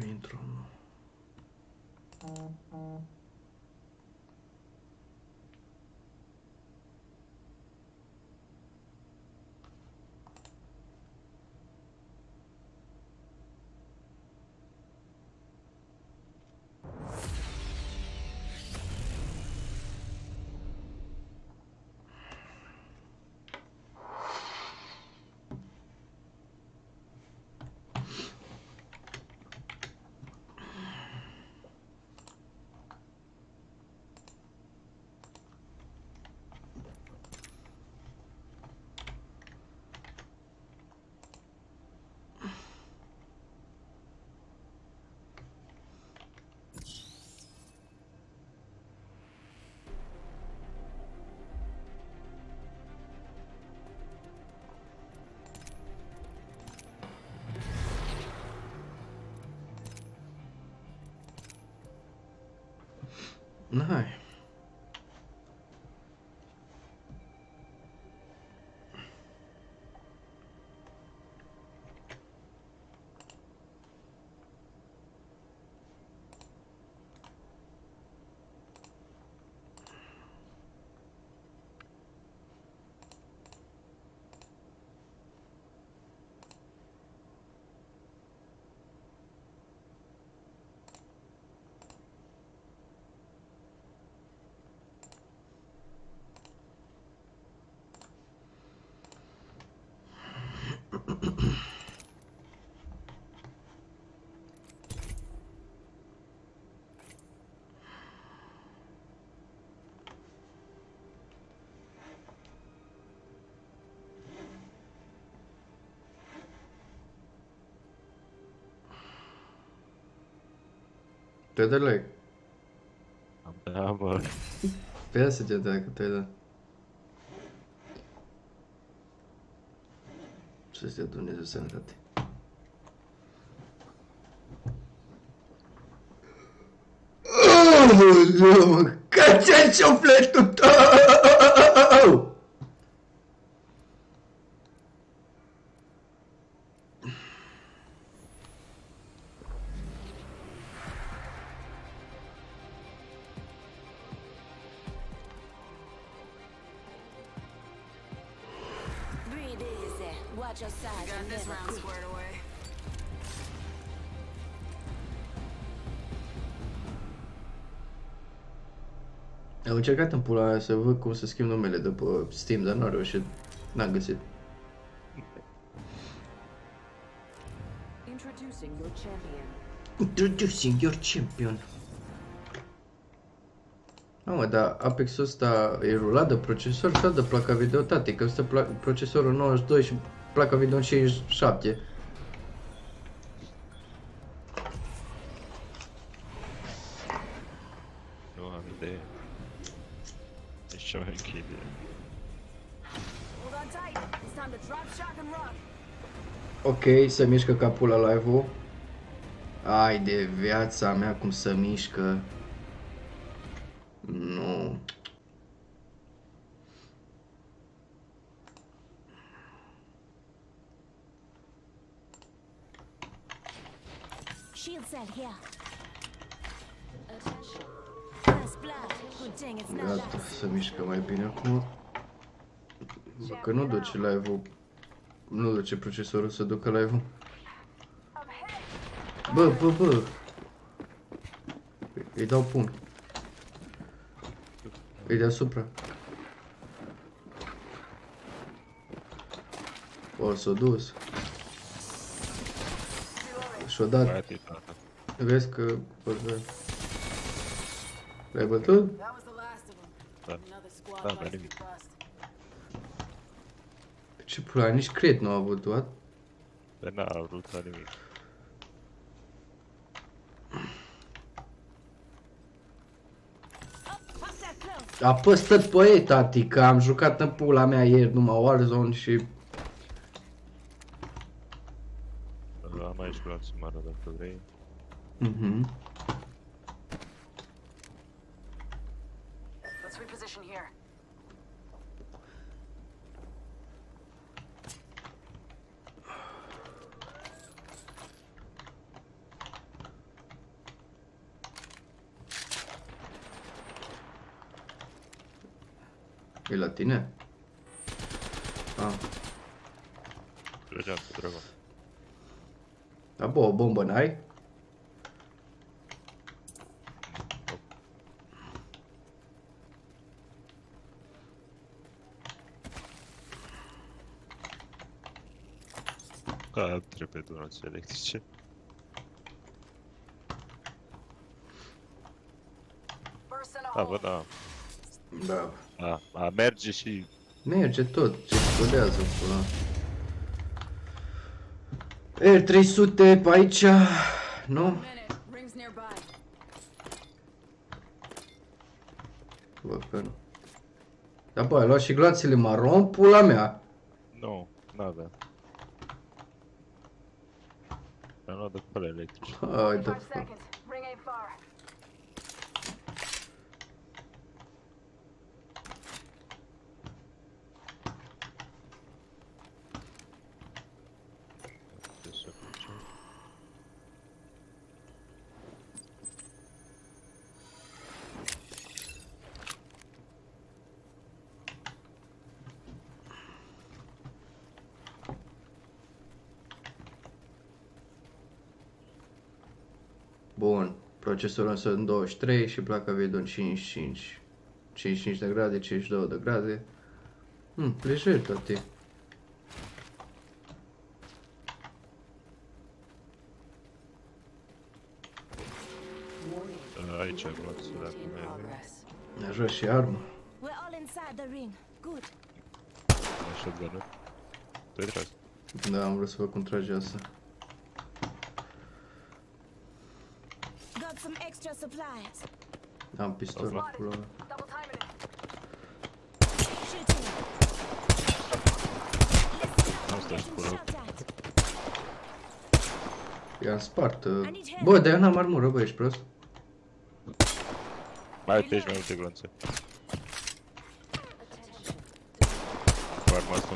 intru. Hai. Te dă like. Da, bă. Pe ia să te dă dacă te dă. Să-ți dea Dumnezeu sănătate. Mă, cățel sufletul tău! Breathe easy. Watch your side. Got this round squared away. Am încercat în pula aia să văd cum să schimb numele de pe Steam, dar n-am reușit. N-am găsit. Introducing your champion. Introducing your champion. Mamă, dar Apex-ul ăsta e rulat de procesor sau de placa video, tati? Că ăsta procesorul 92 și placa video 57. Nu am idee. Ești cea mai mică idee. Hold on tight. It's time to drop, shock and rock. Ok, se mișcă capul la live-ul. Ai de viața mea cum se mișcă. Nu. Shield cell here. Attention. First blood. Good thing it's not Gata, us. se mișcă mai bine acum. Bă, că nu duce live-ul. Nu duce procesorul să ducă live-ul. Bă. Îi dau pumn. Îi deasupra. O, s-o dus. Și-o dat. Băiatii, tata. Vezi că... L-ai bătut? That was the last of them. Da. Another squad Da, must be nimic. bust. Ce pula, nici cred nu a avut, what? Dar n-a vrut la nimic. Apăs tot pe ei, tati, că am jucat în pula mea ieri numai Warzone și... Am aici gloanțul mare dacă vrei. Mhm. Let's reposition here. E la tine? Ah. Trăgeam pe dragon. Da, bă, o bombă n-ai? Ca trebuie donații electrice. Burst in a Da, hole. bă, da. Da. A merge și... Merge tot, ce explodează pula. R300 pe aici, nu? Minute. Rings nearby. Bă, că nu. Da, bă, ai luat și gloanțele maron, pula mea. Nu, n-avea. Am luat de păle electrice. Hai de 5 fac. seconds. Ring ain't far. Bun, procesorul însă în 23 și placa video în 55. 55 de grade, 52 de grade. Lejer toate. Aici, gloanțele dacă merg. Progress. Ne joc și armă. We're all inside the ring. Good. Așa de nu. Tu-ai tras. Da, am vrut să văd cum trage asta. Got some extra supplies. Am pistol, pula mea. Double timing it. Shooting. Nu stai și pula. Shot at. I-am spart. Bă, dar eu n-am armură, bă, ești prost? Mai uite aici mai multe gloanțe. Cu arma asta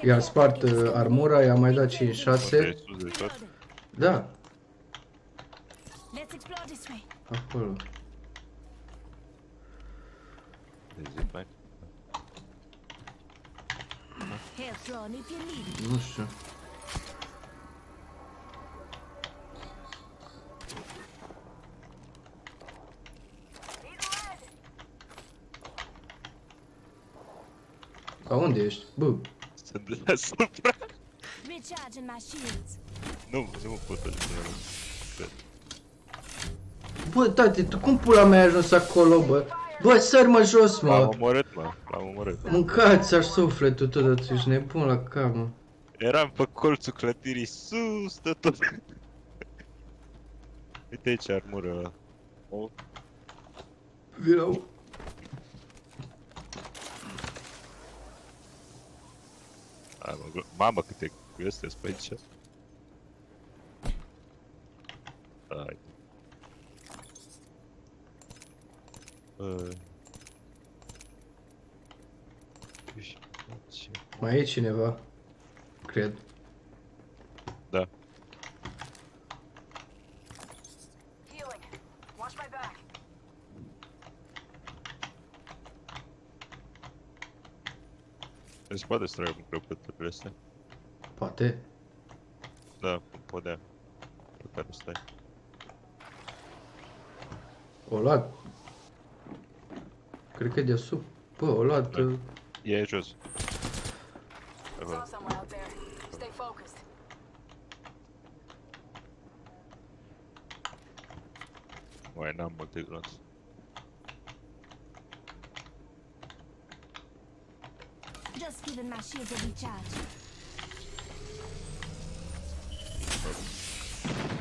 în I-am spart armura, i-am mai dat 5-6. de sus de tot. Da, Let's explore this way. acolo. De zip mai. Health drawn if you need it. Nu știu. A, unde ești? Bă, Sunt de deasupra. Recharging my shields. Nu mă pot ajunge la cred. bă, tati, tu cum pula mea ai ajuns acolo, bă? Bă, sări mă jos, L-am mă. omorât, mă. L-am omorât. Mâncați-aș sufletul tău, tu ești nebun la cap, mă. Eram pe colțul clădirii sus de tot. Uite aici armură. O, Vină. hai, mă, mamă câte găsesc pe aici. Hai. Ce? Mai e cineva? Cred. Da. Healing. Watch my back. Se poate să tragă cu crăpăturile astea? Poate. Da, podea. Pe care stai. O luat. Cred că e de sub. Bă, o luat. Da. E jos. Saw Acolo. someone out there. Stay focused. Mai n-am multe glonțe. Just giving my shields a recharge.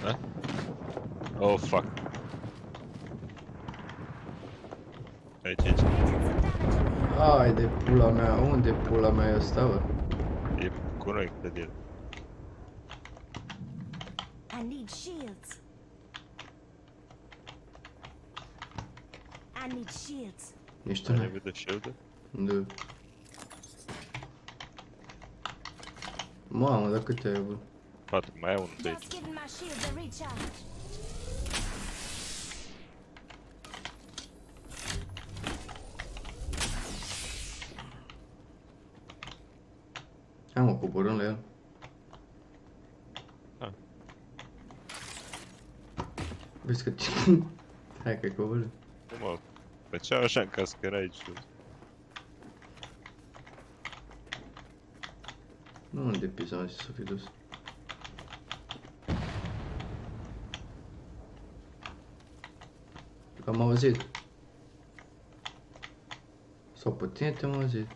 Da? Oh, fuck. Aici, aici. Hai de pula mea, unde pula mea e ăsta, bă? E cu noi, clădire. I need shields. I need shields. Ești Ai un... nevoie de shield? Da. Mamă, dar câte ai, bă? 4, mai ai unul de aici. Just giving my shields a recharge. coborâm la el. Ah. Vezi că... Hai că-i coborâm. Cum mă? Făceau așa în caz că era aici. Nu unde pizza am zis să fi dus. Am auzit. Sau pe tine te-am auzit.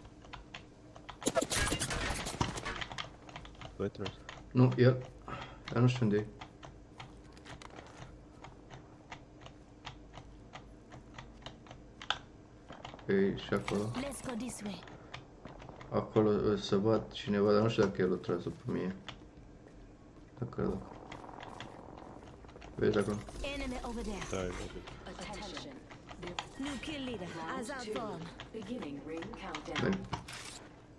Băi, trebuie. Nu, el. Dar nu știu unde e. E și acolo. Let's go this way. Acolo să văd cineva, dar nu știu dacă el o tras după mine. Dacă da. Vezi acolo? Enemy over there. Da, e Attention. New kill leader. Eyes out Round 2. bomb. Beginning ring countdown. Bine.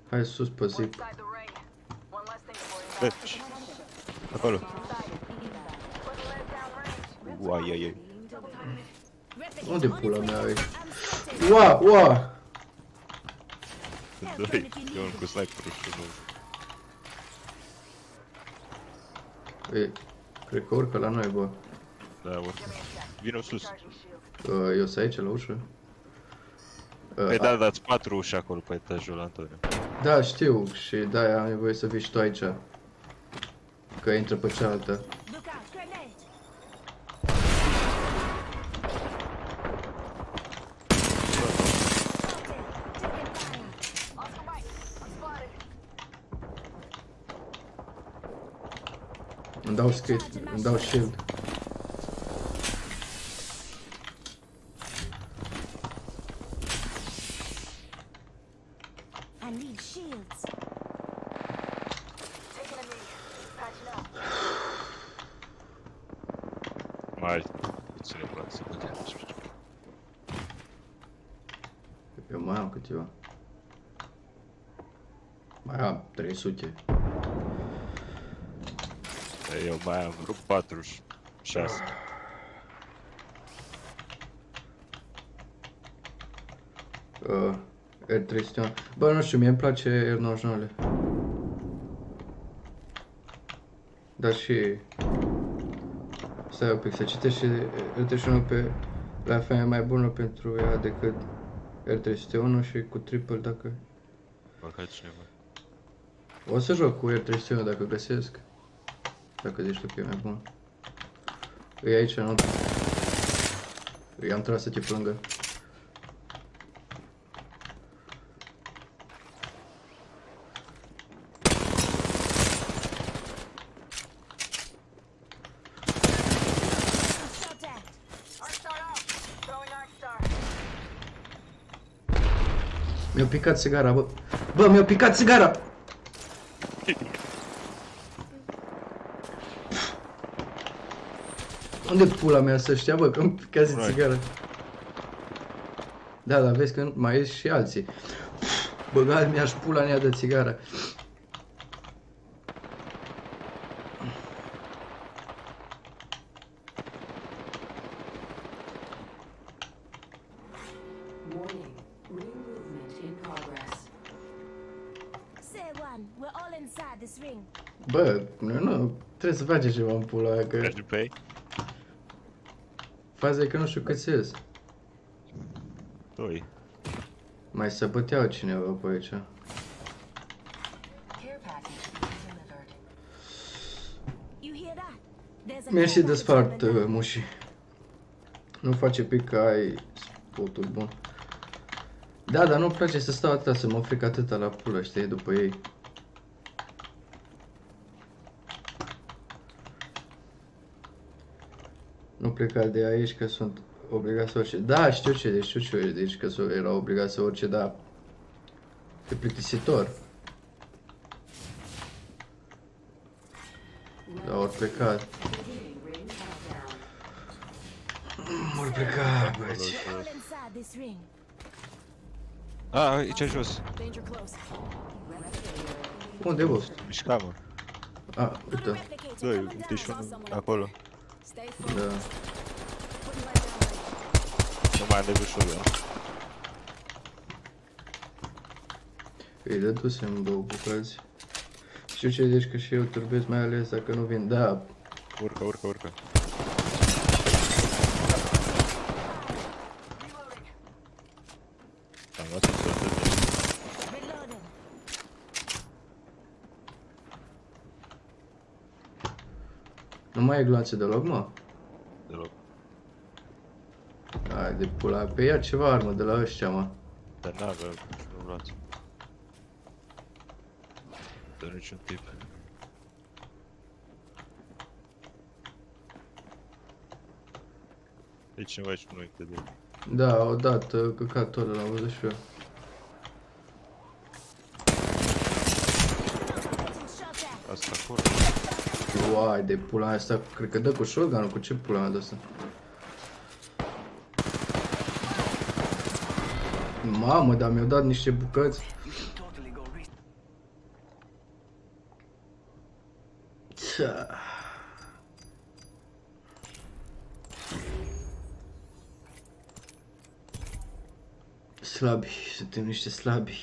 Hai sus pe zip. Inside the ring. One less thing to worry about. Deci, acolo. Put the lead down range. Uai, ai, ai. Replicate Unde on pula its mea way. e? I'm spotted. Ua, ua! Doi, e unul cu sniperul și unul. E, cred că urcă la noi, bă. Da, urcă. Vino sus. Charging shield. Eu sunt aici la ușă. Păi da, dați 4 uși acolo pe etajul la Antonio. Da, știu și de-aia am nevoie să vii și tu aici. Că intră pe cealaltă. Look out, grenade. Oscar Mike. I'm spotted. Îmi dau skate, îmi dau shield. I need shields. Taking a knee. Patching up. Mai puține plac să putem. Eu mai am câteva. Mai am 300. Eu mai am vreo 46. R300. Bă, nu știu, mie îmi place R99-le. Dar și... Stai un pic, să citești și R31 pe... La fel e mai bună pentru ea decât R301 și cu triple dacă... Parcă cineva. O să joc cu R301 dacă găsesc. Dacă zici tu că e mai bun. E aici, nu? I-am tras să-ți plângă. Shot at. Arc star out. Throwing arc star. Mi-a picat sigara, bă. Bă, mi-a picat sigara! Unde pula mea să știa, bă, că îmi picase Right. sigara? Da, dar vezi că mai ies și alții. Băga mi-aș pula în ea de țigară. Warning. Ring movement in progress. Say one. We're all inside this ring. Bă, nu, trebuie să faci ceva în pula aia, că... Mergi pe ei? Faza e că nu știu câți ies. 2. Mai se băteau cineva pe aici. Care package delivered. You hear that? There's a Mersi care de package spart, coming down. muși. Nu face pic că ai spotul bun. Da, dar nu-mi place să stau atâta, să mă fric atâta la pulă, știi, după ei. Nu pleca de aici că sunt obligat să orice. Da, știu ce, deci știu ce, deci că era obligat să orice, dar e plictisitor. Da, ori plecat. Beginning ring countdown. Ori plecat, băieți. We're all inside this ring. A, aici jos. Danger close. Unde, bă? Mișca, mă. A, uite, Replicator 2, coming down. deci unul acolo. Stay focused. da. Putting lead down range. Nu mai am de ușor, da. Îi dădusem două bucăți. Știu ce zici, că și eu turbez, mai ales dacă nu vin. Da, Urcă, urcă, urcă. Am luat să Reloading. nu mai e gloanțe deloc, mă. deloc. Hai de pula, pe ia ceva armă de la ăștia, mă. Dar n-avea, nu luați. De niciun tip. E cineva aici cu noi, te de. Da, odată, căcatul ăla, l-am văzut și eu. Getting shot at. Asta acolo. Uai, de pula mea, asta, cred că dă cu shotgun-ul, cu ce pula mea de asta? Mamă, dar mi-au dat niște bucăți. Ța. Slabi, suntem niște slabi.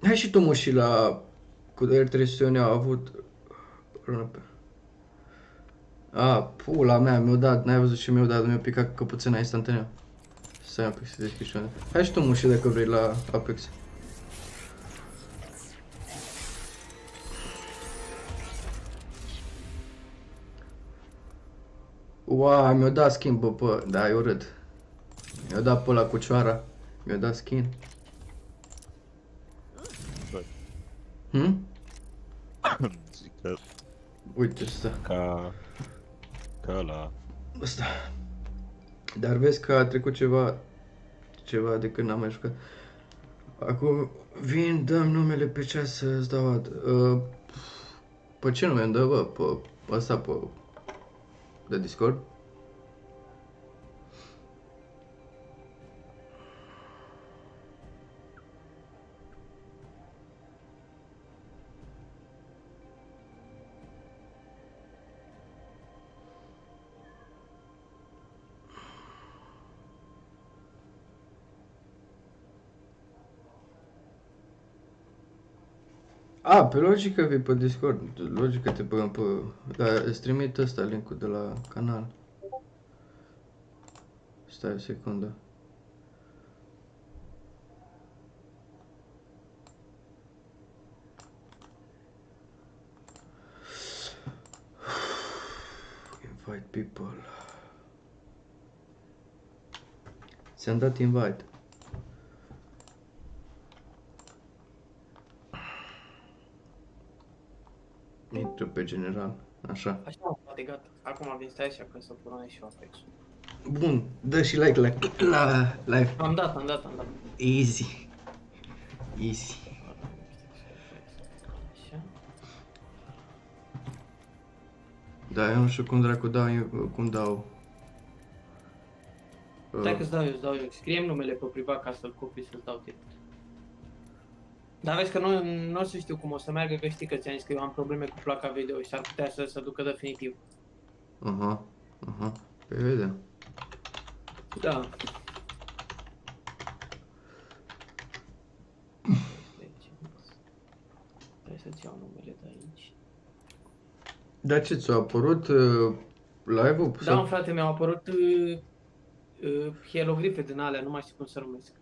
Hai și tu, mă, și la... Cu R300 au avut... A, pula mea, mi-au dat, n-ai văzut ce mi-au dat, mi-au picat căpuțena instantaneu. Stai un pic să deschid și unde. Hai și tu, mă, și dacă vrei la Apex. Uau, mi-au dat skin, bă, da, eu râd. Mi-au dat pe ăla cu cioara, mi-au dat skin. Bă, zic că Uite ăsta, ca ăla. ăsta. Dar vezi că a trecut ceva de când n-am mai jucat. Acum vin, dăm numele pe cea să-ți dau pe ce nume îmi dă, bă? Pe ăsta, pe... de Discord? A, pe logică vii pe Discord, logică te băgăm pe... Dar îți trimit ăsta, link-ul de la canal. Stai o secundă. Invite people. Ți-am dat invite. Intră pe general, așa. Așa, poate gata. Acum am venit așa că să punem și eu Apex. Bun, dă și like la live. Am dat. Easy. Easy. Așa. Da, eu nu știu cum dracu dau. Stai că îți dau eu. Scriem numele pe privat ca să-l copii să-ți dau tip. Dar vezi că nu o să știu cum o să meargă, că știi că ți-am zis că eu am probleme cu placa video și s-ar putea să se ducă definitiv. Aha. Pe vedem. Da. Deci, trebuie să-ți iau numele de aici. Dar ce, ți-a apărut live-ul? Da, mă, frate, mi-au apărut hieroglife din alea, nu mai știu cum să numesc.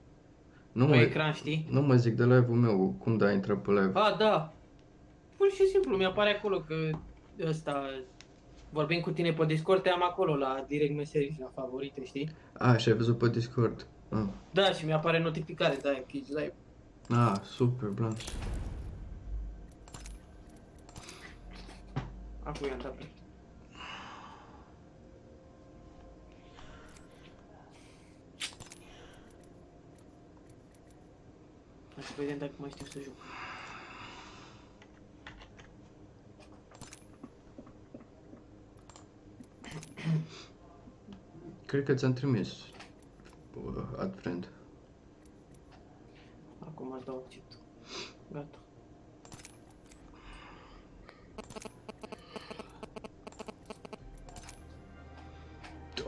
Nu Pe mă, ecran, știi? nu mă zic de live-ul meu, cum da intra pe live. A, da. Pur și simplu, mi-apare acolo că ăsta... Vorbim cu tine pe Discord, te am acolo la direct meserii, la favorite, știi? A, și ai văzut pe Discord. Da, și mi-apare notificare de aia, că ești live. Super, blanș. Acum i-am dat pe. Hai să vedem dacă mai știu să joc. Cred că ți-am trimis ad friend. Acum îți dau accept. Gata.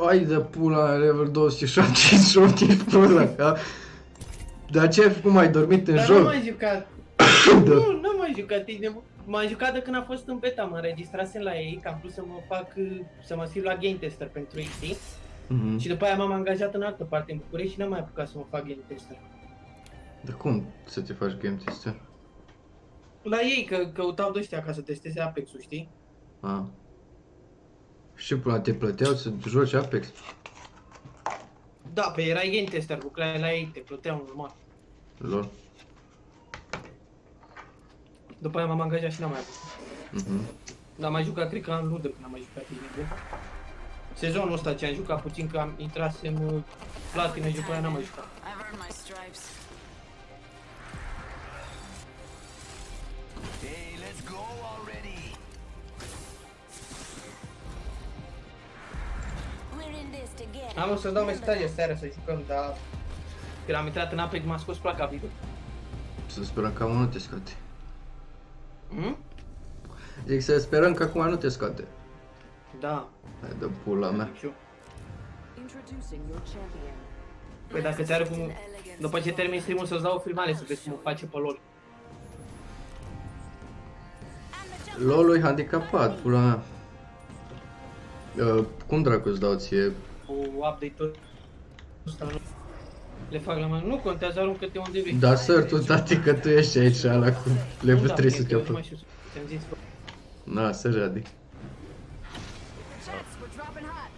Ai de pula, level 278, ești pe ăla, ca... Dar ce ai făcut, ai dormit în Dar joc? n-am mai jucat. Da. Nu, n-am mai jucat. M-am jucat de când a fost în beta, mă înregistrasem la ei, că am vrut să mă fac, să mă scriu la game tester pentru ei, știi? Mhm. Și după aia m-am angajat în altă parte, în București, și n-am mai apucat să mă fac game tester. Dar cum să te faci game tester? La ei, că căutau de ăștia ca să testeze Apex-ul, știi? Ah. Și până te plăteau să joci Apex? Da, pe erai game tester, lucrai la ei, te plăteau normal. Lol. După aia m-am angajat și n-am mai apucat. Mhm. N-am mai jucat, cred că am lună când am mai jucat ei. Sezonul ăsta ce am jucat puțin, că am intrasem platină și după aia n-am mai jucat. I've earned my stripes. Hey, let's go already. We're in this together. Am o să-ți dau mesaje seara să jucăm, dar când am intrat în Apex m-a scos placa video. Să sperăm că acum nu te scoate. Hmm? Zic să sperăm că acum nu te scoate. Da. Hai de pula mea. Și eu. Introducing your champion. Păi dacă ți arăt cum... După ce termin stream-ul să-ți dau o filmare să vezi cum o face pe LOL. LOL-ul e handicapat, pula mea. Cum dracu îți dau ție? Cu update-ul ăsta nu... Le fac la mână. Nu contează, aruncă-te unde vrei. Da, săr, tu, tati, că tu ești aici, ala cu level Da, 300 că eu te nu mai știu. Ți-am zis, bă. Na, săr, Adi. Shots, we're dropping hot.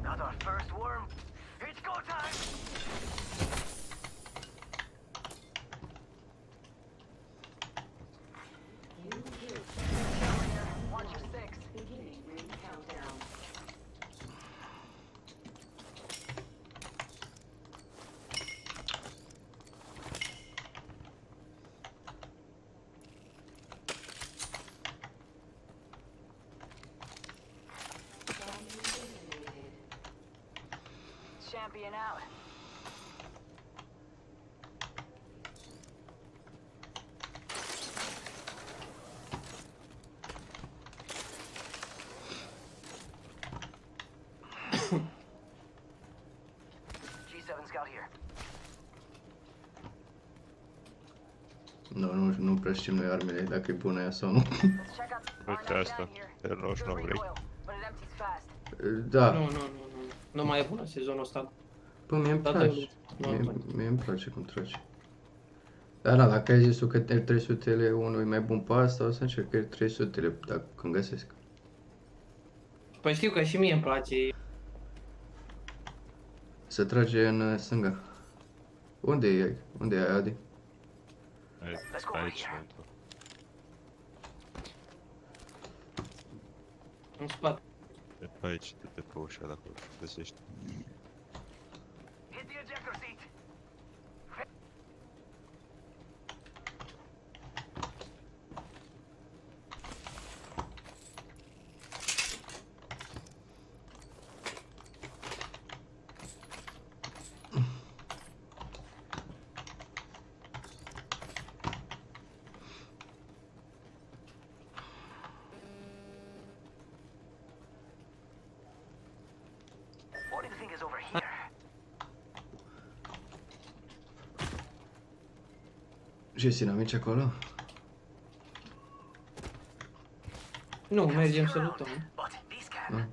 Not our first worm. It's go time. Watch your six. Beginning ring countdown. Champion out. G7 scout here. Nu prea știm noi armele, dacă e bună ea sau nu. Let's check out Uite R9 asta, down here. de 99 Good vrei. recoil, but it empties fast. Da, Nu. Nu mai e bună sezonul ăsta. bă, mie îmi Toată place. lumea. Mie îmi place cum trage. Dar na, dacă ai zis tu că R300-le unul e mai bun pe asta, o să încerc R300-le, dacă când găsesc. Păi știu că și mie îmi place. Se trage în stânga. Unde e? Unde e Adi? Aici, pentru. În spate. E pe aici, de pe ușa de acolo, găsești. Hit the ejector seat. What do you think is over here? Și este inamici acolo? Nu, mergem să luptăm. But these can. Nu.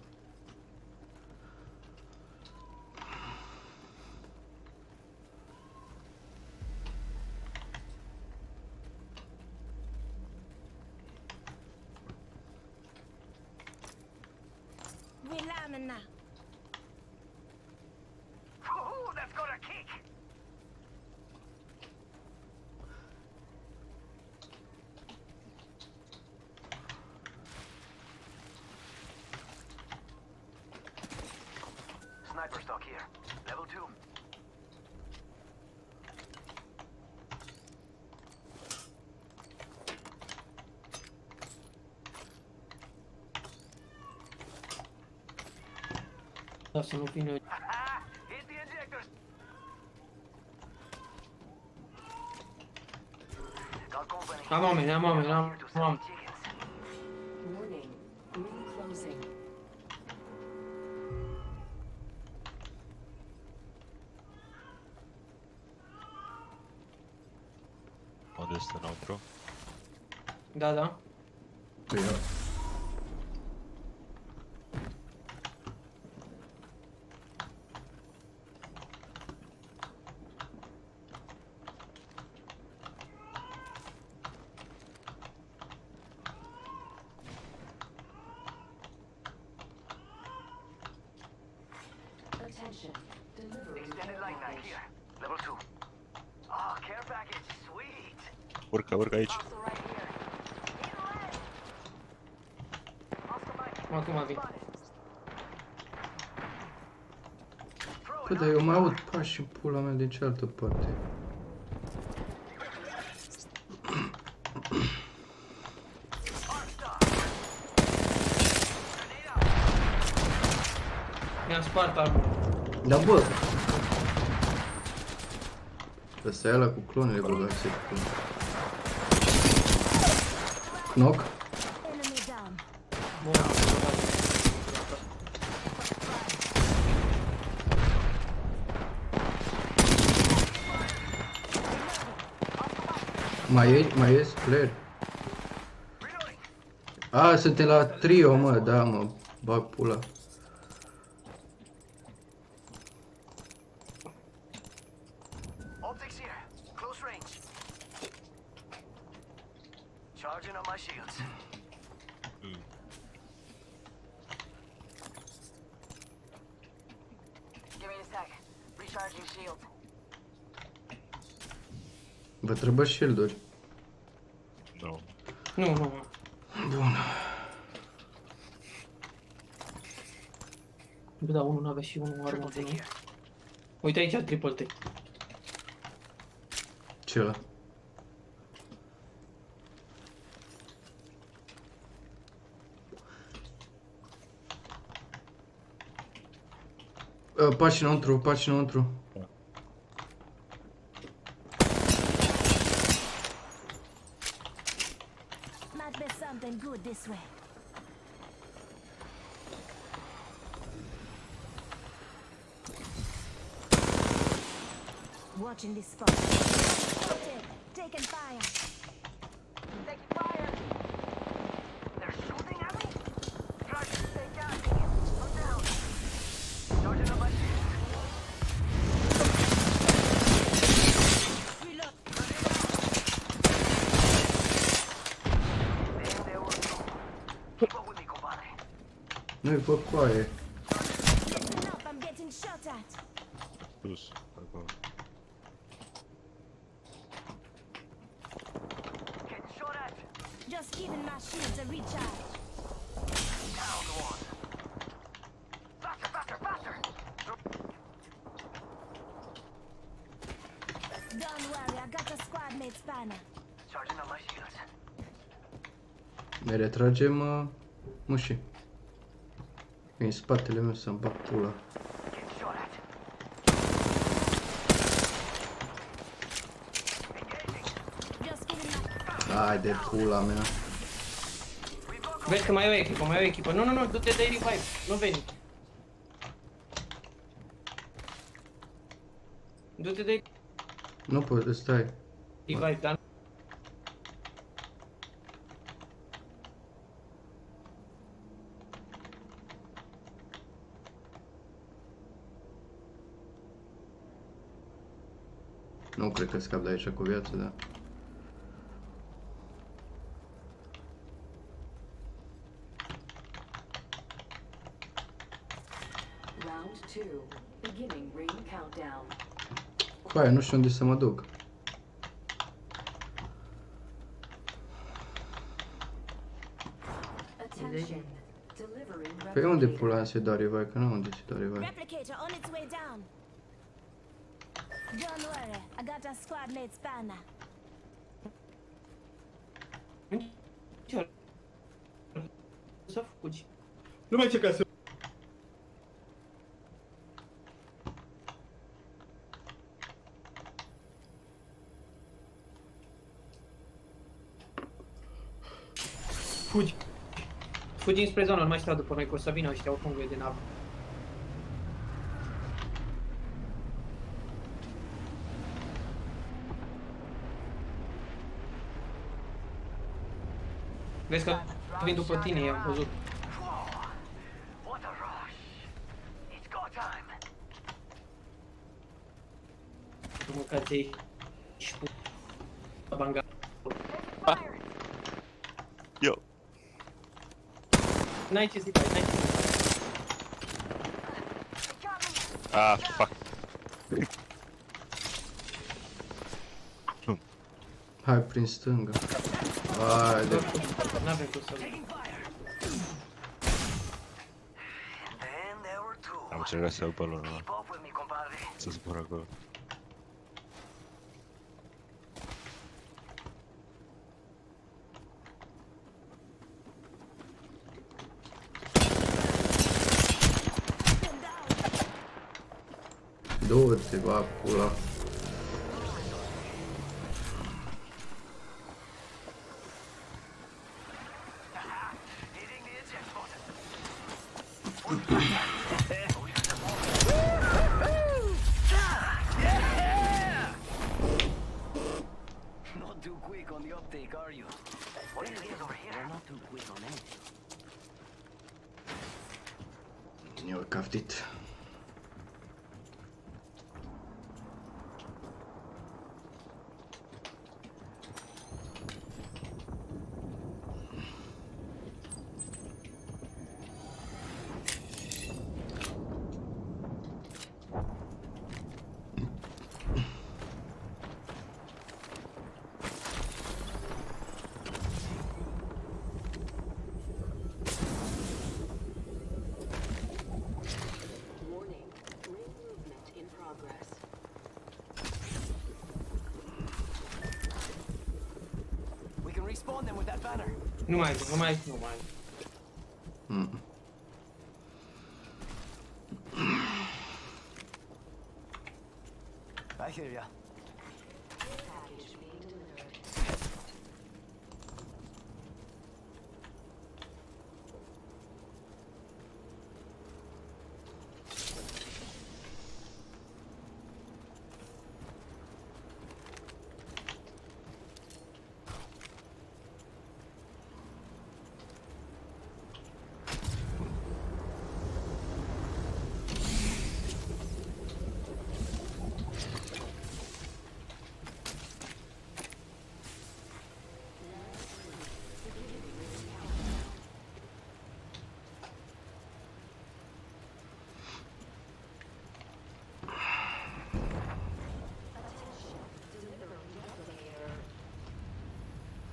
We're lining now. Ooh, that's got a kick. Sniper stock here. Level 2. Da, să nu vină. Hit the injectors. Got company. Am oameni, am oameni, am Here to sell oameni. chickens. Warning. Ring closing. Unde este înăuntru? Da, da. Păi ia. Attention. Delivering Extended care light knife package. here. Level 2. Oh, care package. Sweet. Urcă, urcă aici. Hostile right here. Oscar Mike. Acum vin. Bă, dar eu mai aud pași în pula mea din cealaltă parte. Mi-am spart armă. Da, bă! Ăsta e ăla cu clonele băgați cu... Knock? Enemy down. Bun. Mai ies player? A, suntem la trio, mă, da, mă, bag pula. Optics here. Close range. Charging on my shields. Give me a sec. Recharging shield. Vă trebuie shield-uri. Nu. Nu, nu. Bun. Bă, da, unul n-avea și unul armă de Take nu. here. Uite aici, triple T. Ce ăla? Pași înăuntru, pași înăuntru. Might be something good this way. Watching this spot. Spotted. Taking fire. Taking fire. They're shooting at me? Try to stay down. I'm down. Charging on my shields. Reload. There they will go. Keep up with me, compadre. Nu-i fă coaie. Listen up, I'm getting shot at. Sus. Acolo. Getting shot at. Just giving my shields a recharge. Down one. Faster, faster, faster. Don't worry, I got a squad mate spanner. Charging on my shields. Ne retragem mușii. În spatele meu să-mi bag pula. Getting shot at. Engaging. Just giving my... Hai de pula mea. Vezi că mai e o echipă, mai e o echipă. Nu, nu, nu, du-te de revive. Nu veni. Du-te de Nu pot, stai. revive, dar... Nu cred că scap de aici cu viață, da. Round 2. Beginning ring countdown. Coaie, nu știu unde să mă duc. Attention. Delivering Pe unde replicator. pula se dă revive? Că nu unde se dă revive. Replicator on its way down. Don't worry, I got a squad mate spanner. Ce s-a făcut? Nu mai încerca să... Fugi. Fugim spre zonă, nu mai stau după noi, că o să vină ăștia oricum de navă. Vezi că vin după tine, i-am văzut. What a rush. It's go time. Mâncați ei și cu banga. Eu. N-ai ce să-i faci, n-ai ce să-i faci. Ah, fuck. Hai prin stânga. Haide. N-avem cum să... Then there were two. Am încercat să iau balonul ăla. Keep up with me, compadre. Să zbor acolo. Du-te, va, pula. Hitting the eject button. Not too quick on the uptake, are you? What is this over here? We're not too quick on anything. Eu caftit. Warning. Ring movement in progress. We can respawn them with that banner. Nu mai, nu mai. I hear ya. Package being delivered.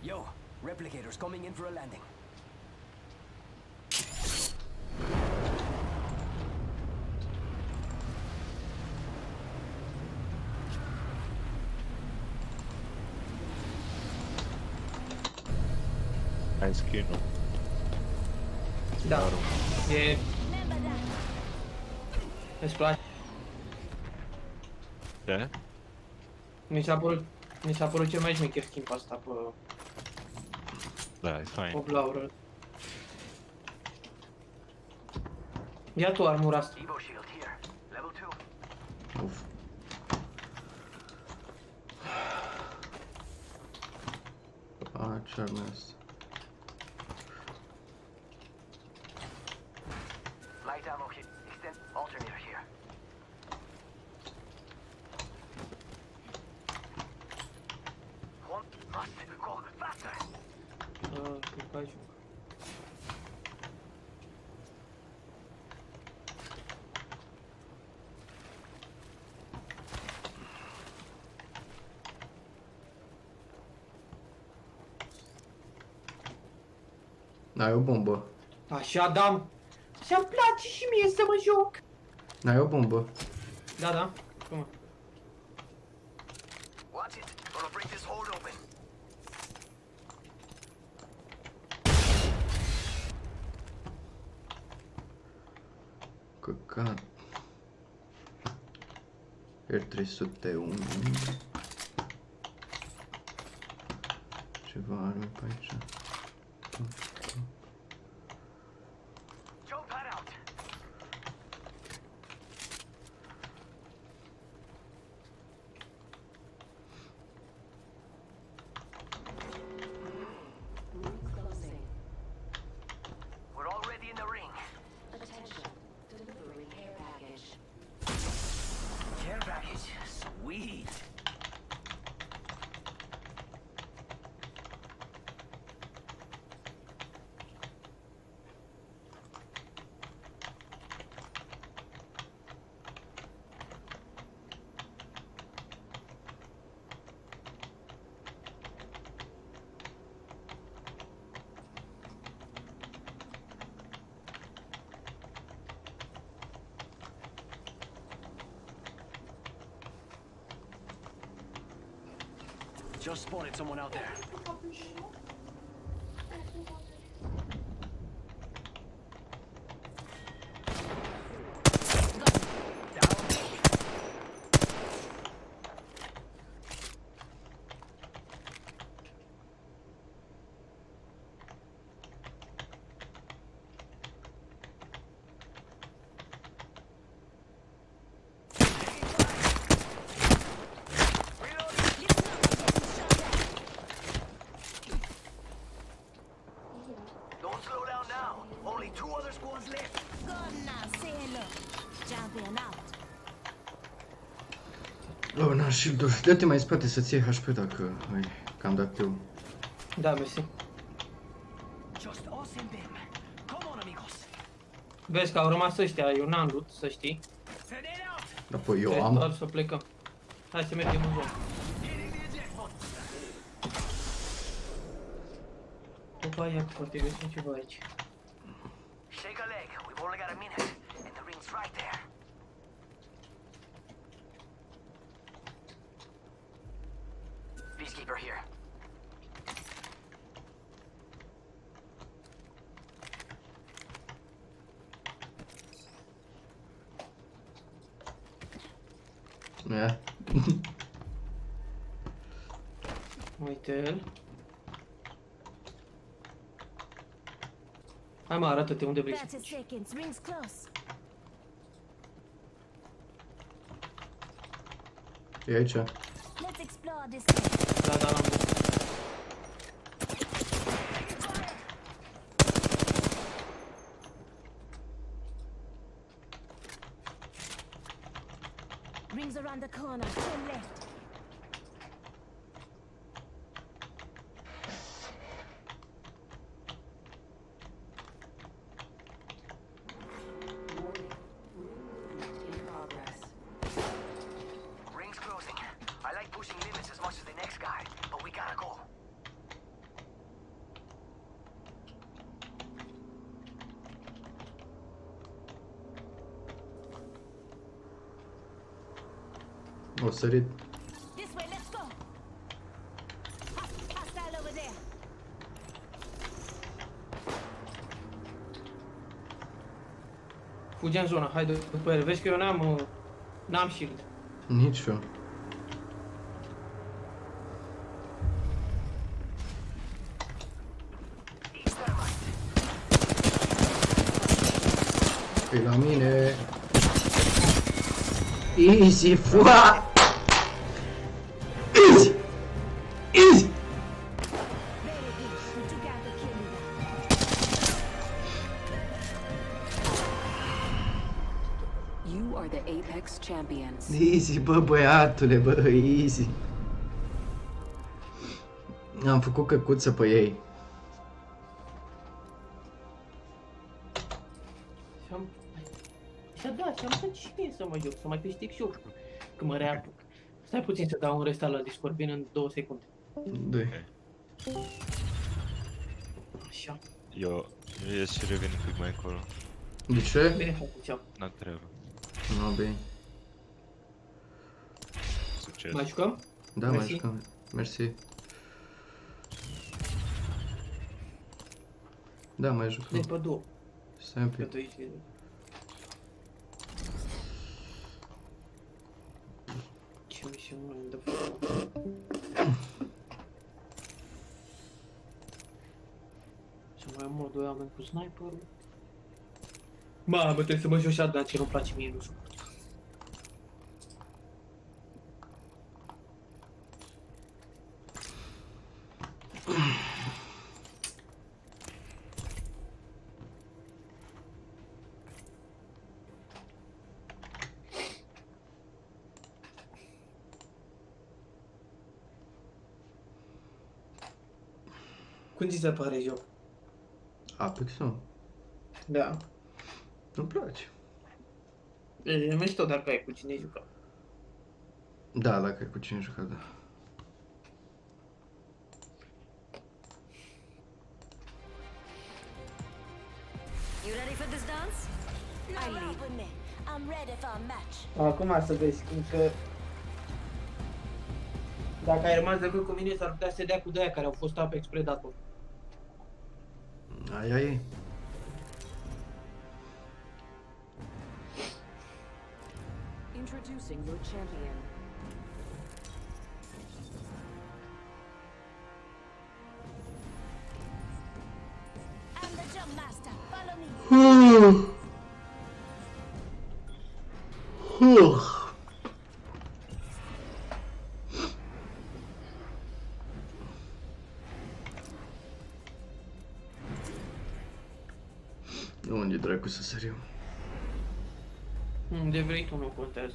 Yo, replicators coming in for a landing. Hai skin-ul. Da. E... Remember that. Îți place? Ce? Mi s-a părut cel mai șmecher schimb asta pe Da, e fain. 8 laură. Ia tu armura asta. Evo shield here. Level 2. Uf. A, ce arme asta? Light ammo here. Extend alternator here. One must go faster. Ce faci? N-ai o bombă. Așa, da. Și-mi place și mie să mă joc. N-ai o bombă. Da, da. Cum? Watch it. Gonna break this hole open. Căcat. R301. Ceva arme pe aici. Just spotted someone out there. Don't slow down now. Only 2 other squads left. Go on now, say hello. Champion out. Oh, n-am și dus. Dă-te mai în spate să-ți iei HP dacă ai cam dat tău. Da, mersi. Just us and them. Come on, amigos. Vezi că au rămas ăștia, eu n-am loot, să știi. Send it out. Apoi eu Trebuie am. doar să plecăm. Hai să mergem în zonă. Hitting the eject button. După aia poate găsim ceva aici. Shake a leg. We've only got a minute, and the ring's right there. Peacekeeper here. Ia. Uite-l. Hai mă, arată-te unde vrei să 30 duci. seconds, rings close. E aici. Let's explore this place. Da, da, l-am văzut. Rings around the corner, turn left. In progress. Ring's closing. I like pushing limits as much as the next guy, but we gotta go. O sărit. This way, let's go. Hostile over there. Fugi în zona, hai după el. Vezi că eu n-am shield. Nici eu. E la mine. Easy, fua! Easy! Easy! Very good. We took out the kill leader. You are the Apex champions. Easy, bă, băiatule, bă, easy. Am făcut căcuță pe ei. Și da, și am să și bine să mă joc, să mai câștig și eu. Că mă reapuc. Stai puțin să dau un restart la Discord, vin în 2 secunde. 2. Așa. Eu ies și revin un pic mai încolo. De ce? Bine făcut, N-am treabă. Nu, bine. Succes. Mai jucăm? Da, mai Mersi. jucăm. Mersi. Da, mai jucăm. Deci pe 2. Stai un Pe pic. 2 și... Ce misiune îmi dă foc? Să mai am 2 oameni cu sniperul. Mamă, trebuie să mă joc shotgun, ce nu-mi place mie, nu suport. Cum ți se pare joc? Apex, nu. Da. Nu-mi place. E mișto dacă ai cu cine juca. Da, dacă ai cu cine juca, da. You ready for this dance? I lead with me. I'm ready for a match. Acum să vezi cum că... Dacă ai rămas decât cu mine, s-ar putea să te dea cu de-aia care au fost Apex Predator. Ai. Introducing your champion. I'm the jump master. Follow me. Unde dracu să sărim? Unde vrei tu, nu contează.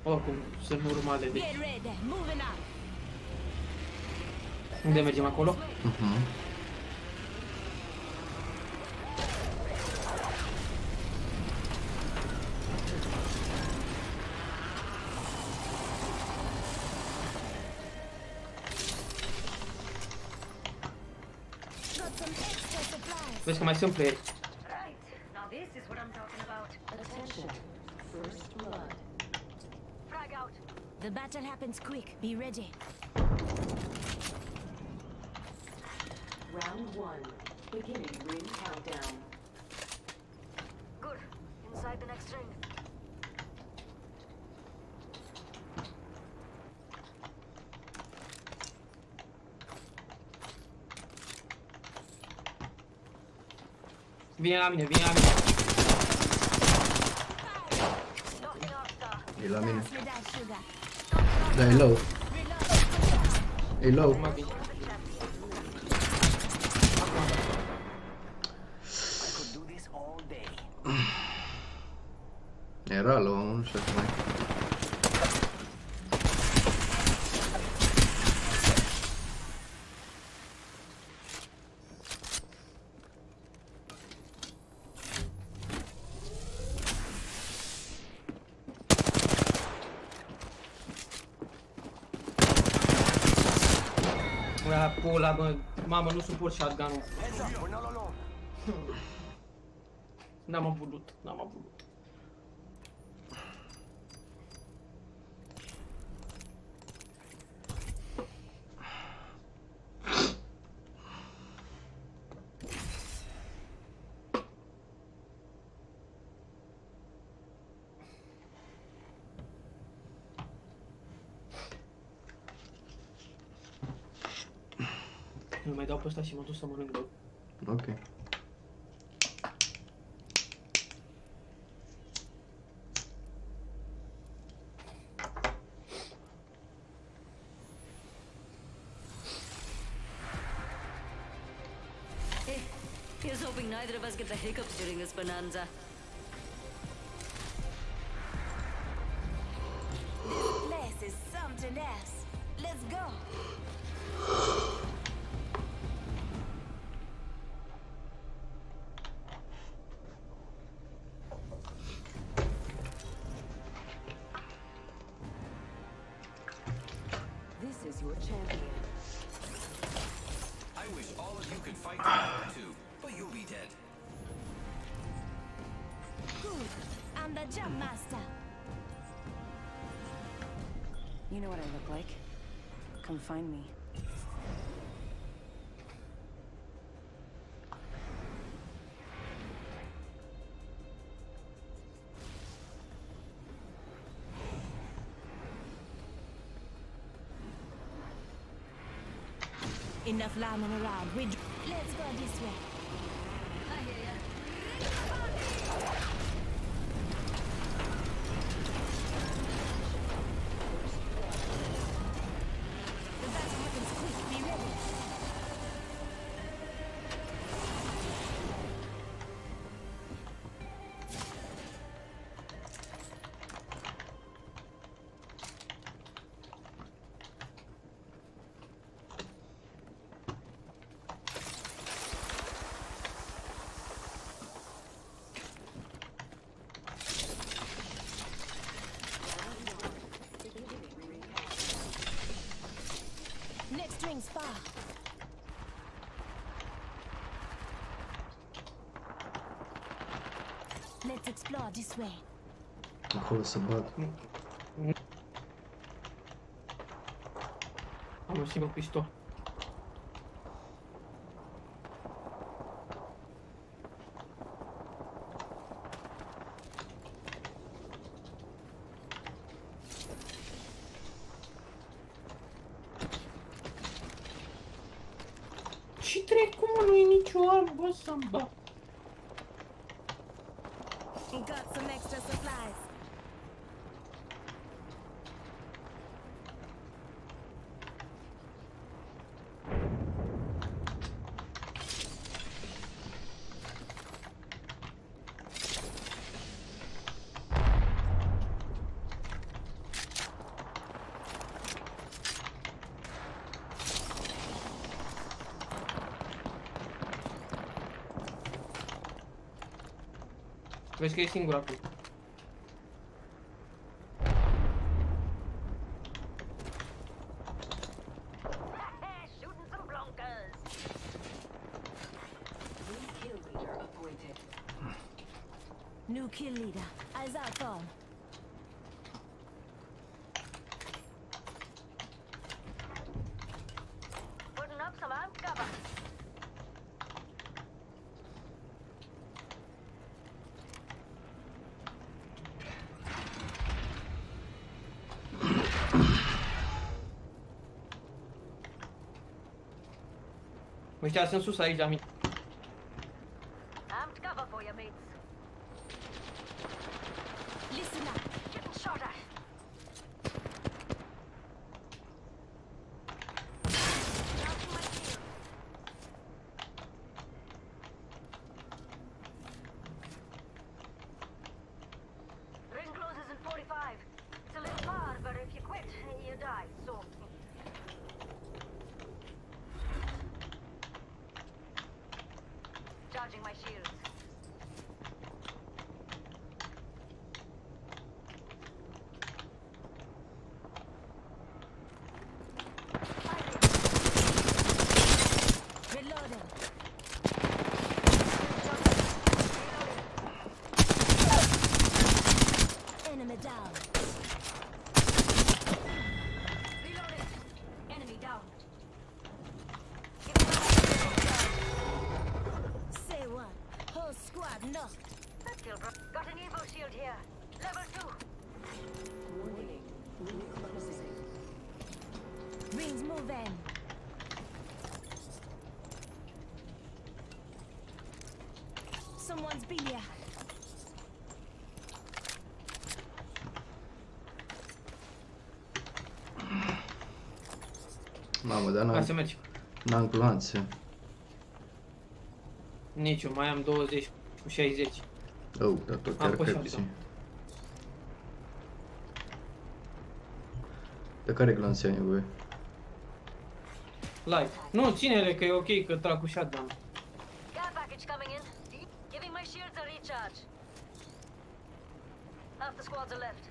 Oricum, sunt normale, deci. Get ready. Moving out. Unde mergem acolo? Got some extra supplies. Vezi că mai sunt playeri. Right. Now this is what I'm talking about. Attention. First blood. Frag out. The battle happens quick. Be ready. Round 1. Beginning ring countdown. Good. Inside the next ring. Vine la mine, vine la mine. Knocking off star. E la mine. Pass me that sugar. Da, e low. Reload. E low. Acum vine. Era low, nu știu cum mai. Ura, pula, bă. Mamă, nu suport shotgun-ul. N-am avut, n-am avut. Îl mai dau pe ăsta și mă duc să mănânc, bă. Ok. Hey, here's hoping neither of us get the hiccups during this bonanza. This place is something else. Let's go. This is your champion. I wish all of you could fight together too, but you'll be dead. Good. I'm the jump master. You know what I look like. Come find me. Enough lambing around. Let's go this way. I hear ya. The battle happens quick. Be ready. Next ring's far. Let's explore this way. Acolo să bat. Am un singur pistol. Ce trec, cum nu e nicio armă, bă, să-mi bat. Got some extra supplies. Vezi că e singur acum. Shooting some blonkers. New kill leader appointed. New kill leader. Eyes out for him. Putting up some armed cover. Ăștia sunt sus aici la mine. Armed cover for you, mates. Listen up. Getting shot at. Charging my shield. Ring closes in 45. It's a little far, but if you quit, you die. So. Charging my shields. Reloading. Enemy down. Reloading. Enemy down. Give me my Say what? Whole squad knocked. That kill, bro. Got an evo shield here. Level 2. Warning. Ring closing. Rings moving. Someone's been here. Mamă, dar Hai să mergem. n-am gloanțe. Nici eu, mai am 20 cu 60. Oh, dar tot Am chiar pus căpți. shotgun. De care gloanțe ai nevoie? Light. Nu, ține-le că e ok, că trag cu shotgun. Care package coming in. Giving my shields a recharge. Half the squads are left.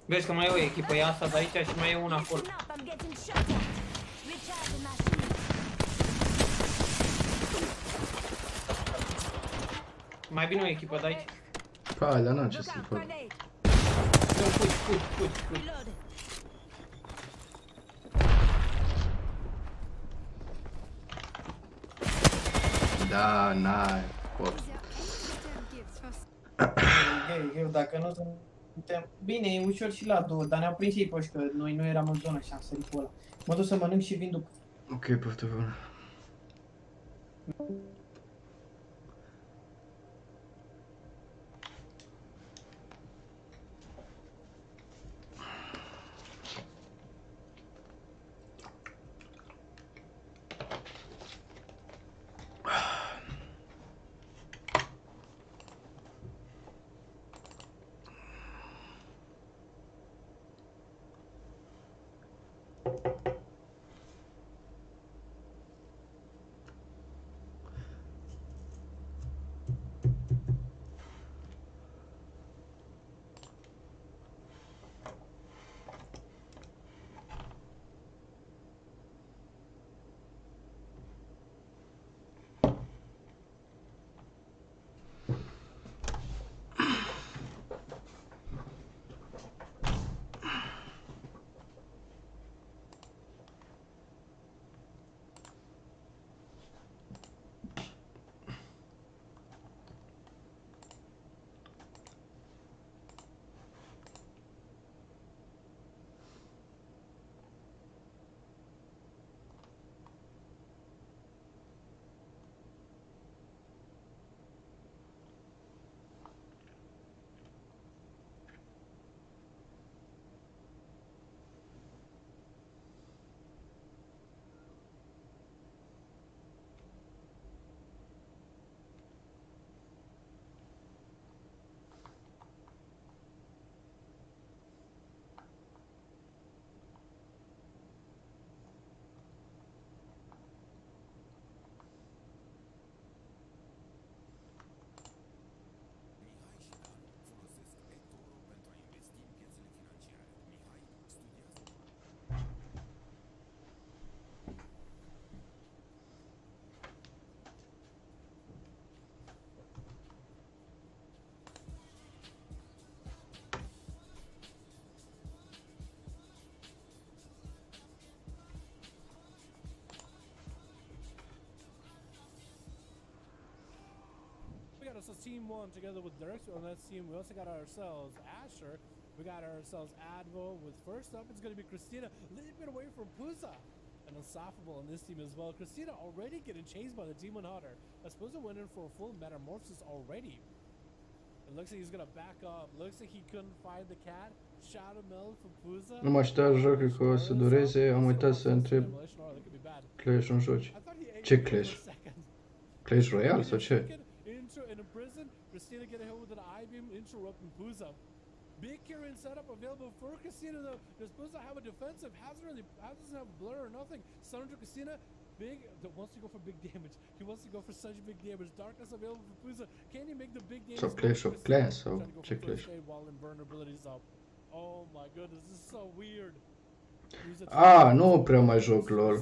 Vezi că mai e o echipă, e asta de aici și mai e una acolo. Listen up, I'm getting shot at. Recharging my shield. Mai bine o echipă de aici. Pa, alea n-am ce Look să out, fac. grenade. Nu, fugi. Reloading. Da, n-ai. Pot. Eu, dacă nu suntem... Bine, e ușor și la două, dar ne-au prins ei pe că noi nu eram în zonă și am sărit pe ăla. Mă duc să mănânc și vin după. Ok, poftă bună. got ourselves team 1 together with Dirk on that team. We also got ourselves Asher. We got ourselves Advo with first up. It's going to be Christina, a little bit away from Puza. And Unstoppable on this team as well. Christina already getting chased by the Demon Hunter. I suppose I went in for a full metamorphosis already. It looks like he's going to back up. Looks like he couldn't find the cat. Shadow Mel for Puza. Nu mă aștept jocul că o să dureze, am uitat să întreb Clash în joci. Ce Clash? Clash Royale sau ce? Christina getting hit with an I-beam, interrupting Puza. Big Kieran setup available for Christina though. They're supposed to have a defensive, doesn't have blur or nothing. Sandra Christina, big, wants to go for big damage. He wants to go for such big damage. Darkness available for Puza. Can he make the big damage? Sau Clash of Clans sau ce Clash? While invulnerability's up. Oh my goodness, this is so weird. Nu prea mai joc LOL.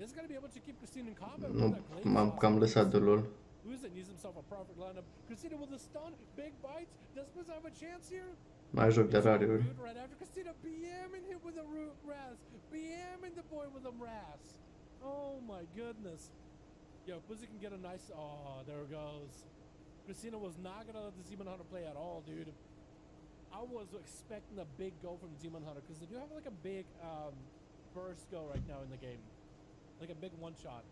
Is gonna be able to keep Christina in combat. Nu, m-am cam lăsat de LOL. Uza needs himself a perfect lineup. Christina with a stun, big bites. Does Puza have a chance here? Mai joc de rare ori. Right after Christina BMing him with a root ras. BMing the boy with a ras. Oh my goodness. Yo, Puza can get a nice. Oh, there it goes. Christina was not gonna let the Demon Hunter play at all, dude. I was expecting a big go from Demon Hunter because they do have like a big burst go right now in the game, like a big one shot.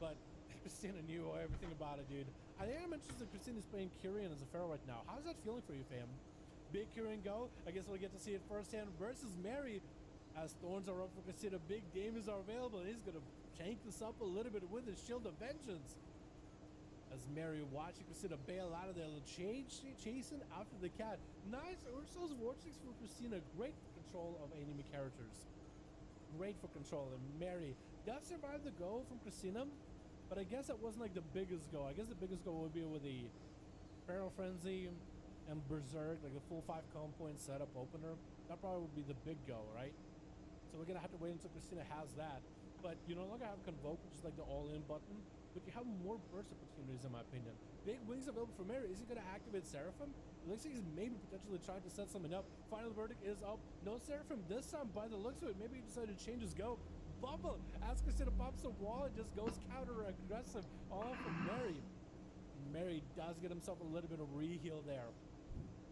But Christina knew everything about it, dude. I think I'm interested in Christina's playing Kyrian as a Pharaoh right now. How's that feeling for you, fam? Big Kyrian go. I guess we'll get to see it firsthand versus Mary. As thorns are up for Christina, big damage are available. He's gonna tank this up a little bit with his Shield of Vengeance. As Mary watching Christina bail out of there, chasing after the cat. Nice Ursul's Vortex for Christina. Great for control of enemy characters. Great for control. And Mary does survive the go from Christina, but I guess that wasn't like the biggest go. I guess the biggest go would be with the Feral Frenzy and Berserk, like a full 5 comp point setup opener. That probably would be the big go, right? So we're gonna have to wait until Christina has that. But you no longer have Convoke, which is like the all-in button. But you have more burst opportunities, in my opinion. Big wings available for Mary. Is he going to activate Seraphim? It looks like he's maybe potentially trying to set something up. Final verdict is up. No Seraphim this time by the looks of it. Maybe he decided to change his go. Bubble asks Christina to pop the wall and just goes counter-aggressive. All from Mary. Mary does get himself a little bit of re-heal there.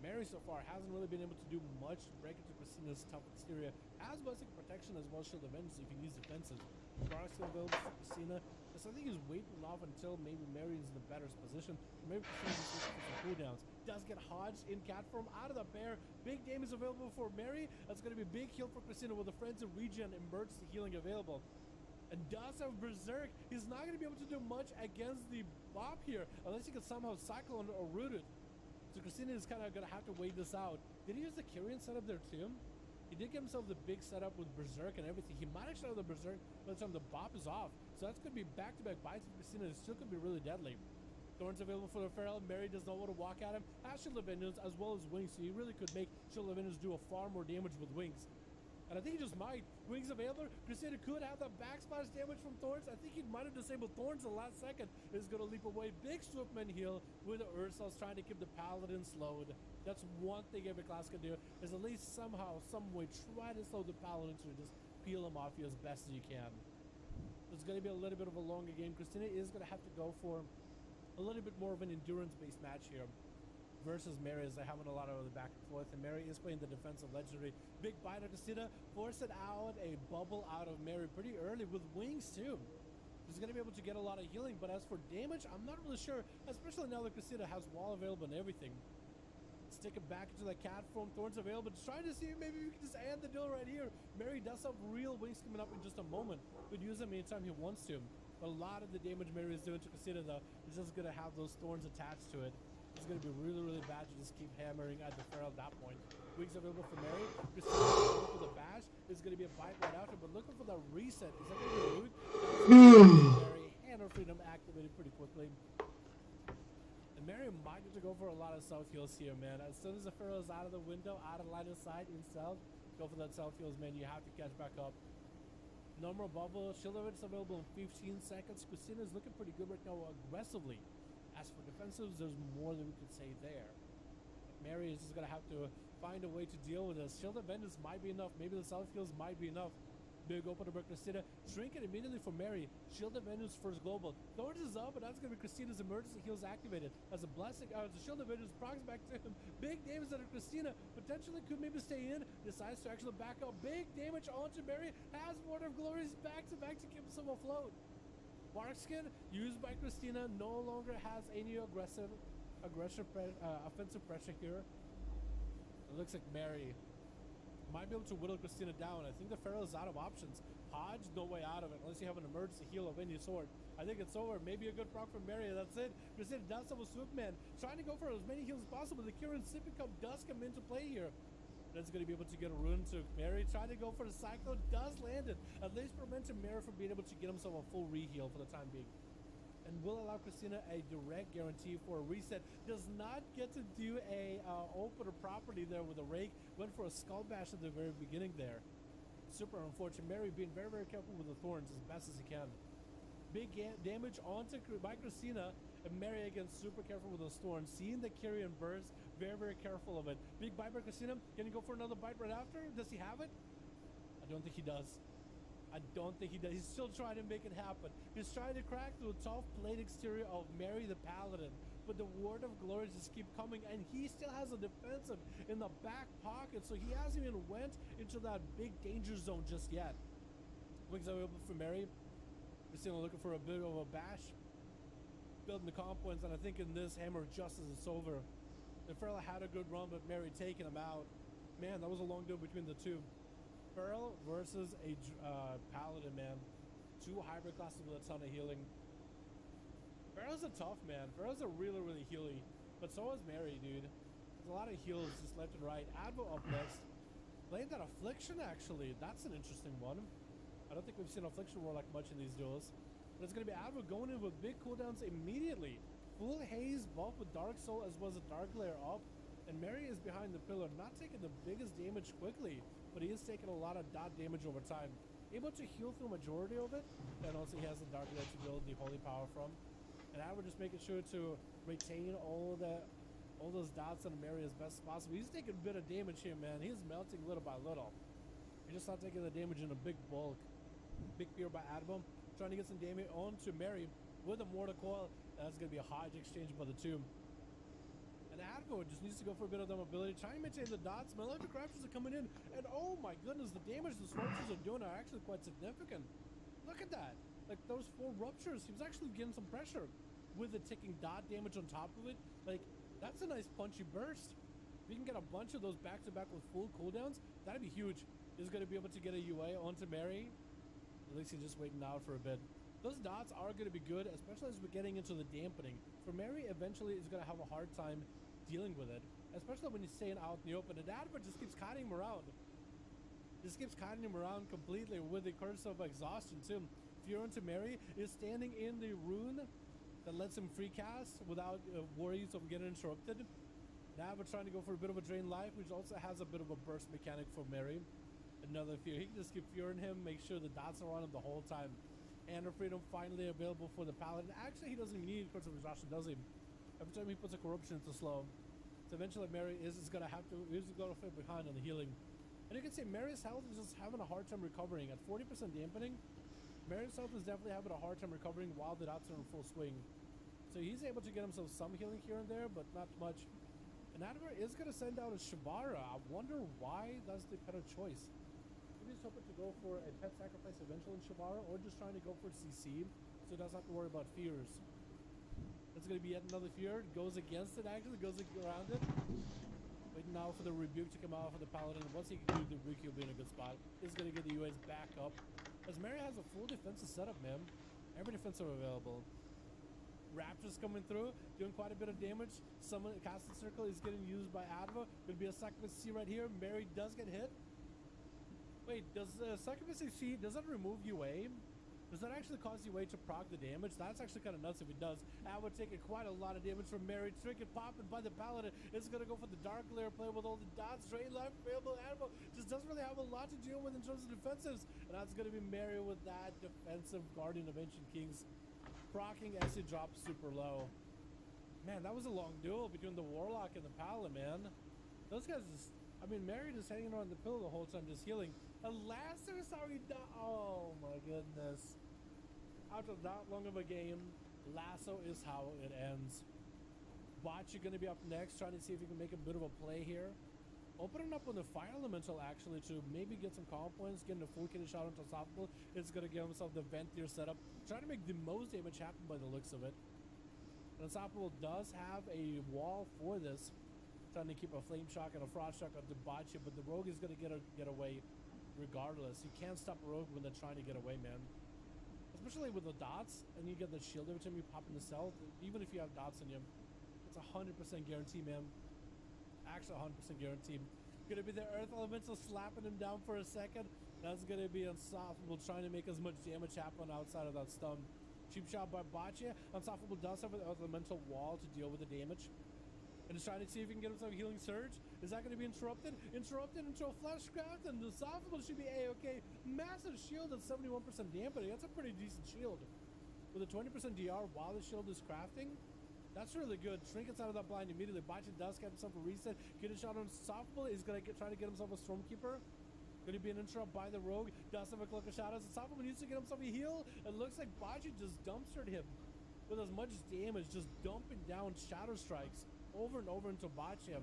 Mary so far hasn't really been able to do much to break into Christina's tough exterior. Has basic protection as well as Shield of Vengeance if he needs defensive. Bar's still available for Christina. So I think he's waiting off until maybe Mary is in the better position. Or maybe Christina's looking for some cooldowns. Does get hodged in cat form out of the bear. Big damage available for Mary. That's going to be a big heal for Christina with the Friends of Regen emergency healing available. And does have Berserk. He's not going to be able to do much against the Bob here unless he can somehow cyclone or root it. So Christina is kind of going to have to wait this out. Did he use the Kyrian setup there too? He did get himself the big setup with Berserk and everything. He might actually have the Berserk by the time the Bop is off. So that's going to be back-to-back bites for Christina. It still could be really deadly. Thorns available for the Feral. Mary does not want to walk at him. Has Shield of Vengeance as well as Wings. So he really could make Shield of Vengeance do a far more damage with Wings. And I think he just might. Wings available. Christina could have that backsplash damage from Thorns. I think he might have disabled Thorns the last second. Is going to leap away. Big Swoopman heal with the Ursul's trying to keep the Paladin slowed. That's one thing every class can do. Is at least somehow, some way, try to slow the Paladin to just peel him off you as best as you can. It's going to be a little bit of a longer game. Christina is going to have to go for a little bit more of an endurance-based match here. Versus Mary as they're having a lot of the back and forth, and Mary is playing the defensive legendary. Big bite of Christina, forcing out a bubble out of Mary pretty early with Wings too. He's going to be able to get a lot of healing, but as for damage, I'm not really sure, especially now that Christina has wall available and everything. Stick it back into the cat form, Thorns available, just trying to see if maybe we can just end the deal right here. Mary does have real Wings coming up in just a moment. Could use them anytime he wants to. But a lot of the damage Mary is doing to Christina though is just going to have those Thorns attached to it. It's going to be really, really bad to just keep hammering at the Feral at that point. Wings available for Mary. Christina available for the bash. It's going to be a bite right after, but looking for that reset. Is that going to be rude? Mary and her freedom activated pretty quickly. And Mary might need to go for a lot of self-heals here, man. As soon as the Feral is out of the window, out of line of sight in stealth, go for that self-heals, man. You have to catch back up. No more bubble. Shield of Vengeance available in 15 seconds. Christina is looking pretty good right now aggressively. As for defensives, there's more than we could say there. Mary is just going to have to find a way to deal with this. Shield of Vengeance might be enough. Maybe the self-heals might be enough. Big open to Christina. Shrink it immediately for Mary. Shield of Venus first global. Thorns is up, but that's going to be Christina's emergency heals activated. As a blessing, the Shield of Venus procs back to him. Big damage on Christina. Potentially could maybe stay in. Decides to actually back out. Big damage onto Mary. Has Word of Glories back to keep himself afloat. Barkskin, used by Christina, no longer has any offensive pressure here. It looks like Mary might be able to whittle Christina down. I think the Pharaoh is out of options. Hodge, no way out of it unless you have an emergency heal of any sort. I think it's over. Maybe a good proc from Mary. That's it. Christina does have a Swoopman. Trying to go for as many heals as possible. The Kieran Sippy Cup does come into play here. That's going to be able to get a rune to Mary. Trying to go for the Cyclone. Does land it. At least preventing Mary from being able to get himself a full re-heal for the time being. And will allow Christina a direct guarantee for a reset. Does not get to do a opener property there with a rake. Went for a skull bash at the very beginning there. Super unfortunate. Mary being very, very careful with the thorns as best as he can. Big damage onto by Christina. And Mary again super careful with those thorns. Seeing the Kyrian burst, very, very careful of it. Big bite by Christina. Can he go for another bite right after? Does he have it? I don't think he does. I don't think he does. He's still trying to make it happen. He's trying to crack through the tough plate exterior of Mary the Paladin. But the Word of Glory just keep coming, and he still has a defensive in the back pocket, so he hasn't even went into that big danger zone just yet. Wings are open for Mary. We're still looking for a bit of a bash. Building the comp points, and I think in this Hammer of Justice it's over. The Ferrell had a good run, but Mary taking him out. Man, that was a long duel between the two. Ferrell versus a Paladin, man. Two hybrid classes with a ton of healing. Ferrell's a tough man. Ferrell's a really, really healy. But so is Mary, dude. There's a lot of heals just left and right. Advo up next. Playing that Affliction, actually. That's an interesting one. I don't think we've seen Affliction Warlock much in these duels. But it's going to be Advo going in with big cooldowns immediately. Full haze buff with Dark Soul as well as a Dark Layer up. And Mary is behind the pillar, not taking the biggest damage quickly, but he is taking a lot of dot damage over time. Able to heal through majority of it, and also he has the Dark Layer to build the Holy Power from. And I would just making sure to retain all those dots on Mary as best as possible. He's taking a bit of damage here, man. He's melting little by little. He's just not taking the damage in a big bulk. Big fear by Adbom. Trying to get some damage onto Mary with a Mortar Coil. That's going to be a Hodge exchange by the two. And Advo just needs to go for a bit of the mobility. Trying to maintain the dots. Malefic Raptors are coming in. And oh my goodness, the damage the Scorchers are doing are actually quite significant. Look at that. Like those 4 ruptures, he was actually getting some pressure with the ticking dot damage on top of it. Like, that's a nice punchy burst. If you can get a bunch of those back-to-back with full cooldowns, that'd be huge. He's going to be able to get a UA onto Mary. At least he's just waiting out for a bit. Those dots are going to be good, especially as we're getting into the dampening. For Mary, eventually is going to have a hard time dealing with it, especially when he's staying out in the open. And Advert just keeps kiting him around. Just keeps kiting him around completely with the curse of exhaustion too. Fury to Mary is standing in the rune that lets him free cast without worries of getting interrupted. Now we're trying to go for a bit of a drain life, which also has a bit of a burst mechanic for Mary. Another fear. He can just keep fearing him, make sure the dots are on him the whole time. And freedom finally available for the Paladin. Actually, he doesn't even need Curse of Exhaustion, does he? Every time he puts a corruption into slow. So eventually Mary is gonna have to fall behind on the healing. And you can see Mary's health is just having a hard time recovering. At 40% dampening, Mary's health is definitely having a hard time recovering while the dots are in full swing. So he's able to get himself some healing here and there, but not much. And Adver is going to send out a Shabara. I wonder why that's the better choice. Maybe he's hoping to go for a pet sacrifice eventually in Shabara, or just trying to go for CC, so he doesn't have to worry about fears. That's going to be yet another fear. Goes against it, actually. Goes around it. Waiting now for the rebuke to come out for the Paladin. Once he can do the rebuke, he'll be in a good spot. He's going to get the UAs back up. As Mary has a full defensive setup, man. Every defensive available. Raptors coming through, doing quite a bit of damage. Someone casting circle is getting used by Adva. Gonna be a sacrifice C right here. Mary does get hit. Wait, does sacrifice C, does that remove UA? Does that actually cause UA to proc the damage? That's actually kind of nuts if it does. Adva taking quite a lot of damage from Mary. Trinket popping by the Paladin. It's gonna go for the Dark Layer play with all the dots. Drain life available. Adva just doesn't really have a lot to deal with in terms of defensives. And that's gonna be Mary with that defensive Guardian of Ancient Kings. Procking as it drops super low. Man, that was a long duel between the Warlock and the Paladin, man. Those guys just, I mean, Mary just hanging on the pillow the whole time, just healing. Alas, there's how he died. Oh my goodness. After that long of a game, lasso is how it ends. Botch, you're going to be up next, trying to see if you can make a bit of a play here. Opening up on the fire elemental actually to maybe get some comp points, getting a full kitty shot onto Unstoppable. It's going to give himself the vent here setup. Trying to make the most damage happen by the looks of it. Unstoppable does have a wall for this. Trying to keep a flame shock and a frost shock on the Botch, but the rogue is going to get away regardless. You can't stop a rogue when they're trying to get away, man. Especially with the dots, and you get the shield every time you pop in the cell. Even if you have dots in you, it's 100% guarantee, man. Actually 100% guarantee. Gonna be the earth elemental slapping him down for a second. That's gonna be Unstoppable trying to make as much damage happen outside of that stun. Cheap shot by Boccia. Unstoppable does have an elemental wall to deal with the damage. And is trying to see if he can get himself a healing surge. Is that going to be interrupted? Interrupted into a flash craft, and Unstoppable should be A-okay. Massive shield at 71% dampening. That's a pretty decent shield. With a 20% DR while the shield is crafting, that's really good. Trinkets out of that blind immediately. Boccia does get himself a reset. Get a shot on Unstoppable. He's going to try to get himself a Stormkeeper. Going to be an interrupt by the rogue. Does have a Cloak of Shadows. Unstoppable needs to get himself a heal. It looks like Boccia just dumpstered him with as much damage, just dumping down Shadow Strikes over and over into Boccia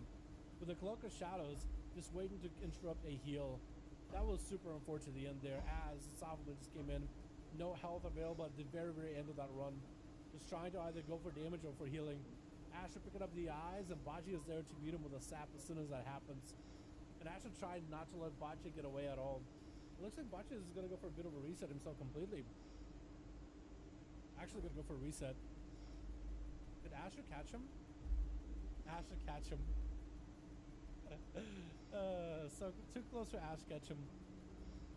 with a Cloak of Shadows, just waiting to interrupt a heal. That was super unfortunate at the end there, as Unstoppable just came in. No health available at the very, very end of that run. Just trying to either go for damage or for healing. Asher picking up the eyes, and Boccia is there to beat him with a sap as soon as that happens. And Asher tried not to let Boccia get away at all. It looks like Boccia is going to go for a bit of a reset himself completely. Actually going to go for a reset. Did Asher catch him? Asher catch him. So too close for Ash catch him.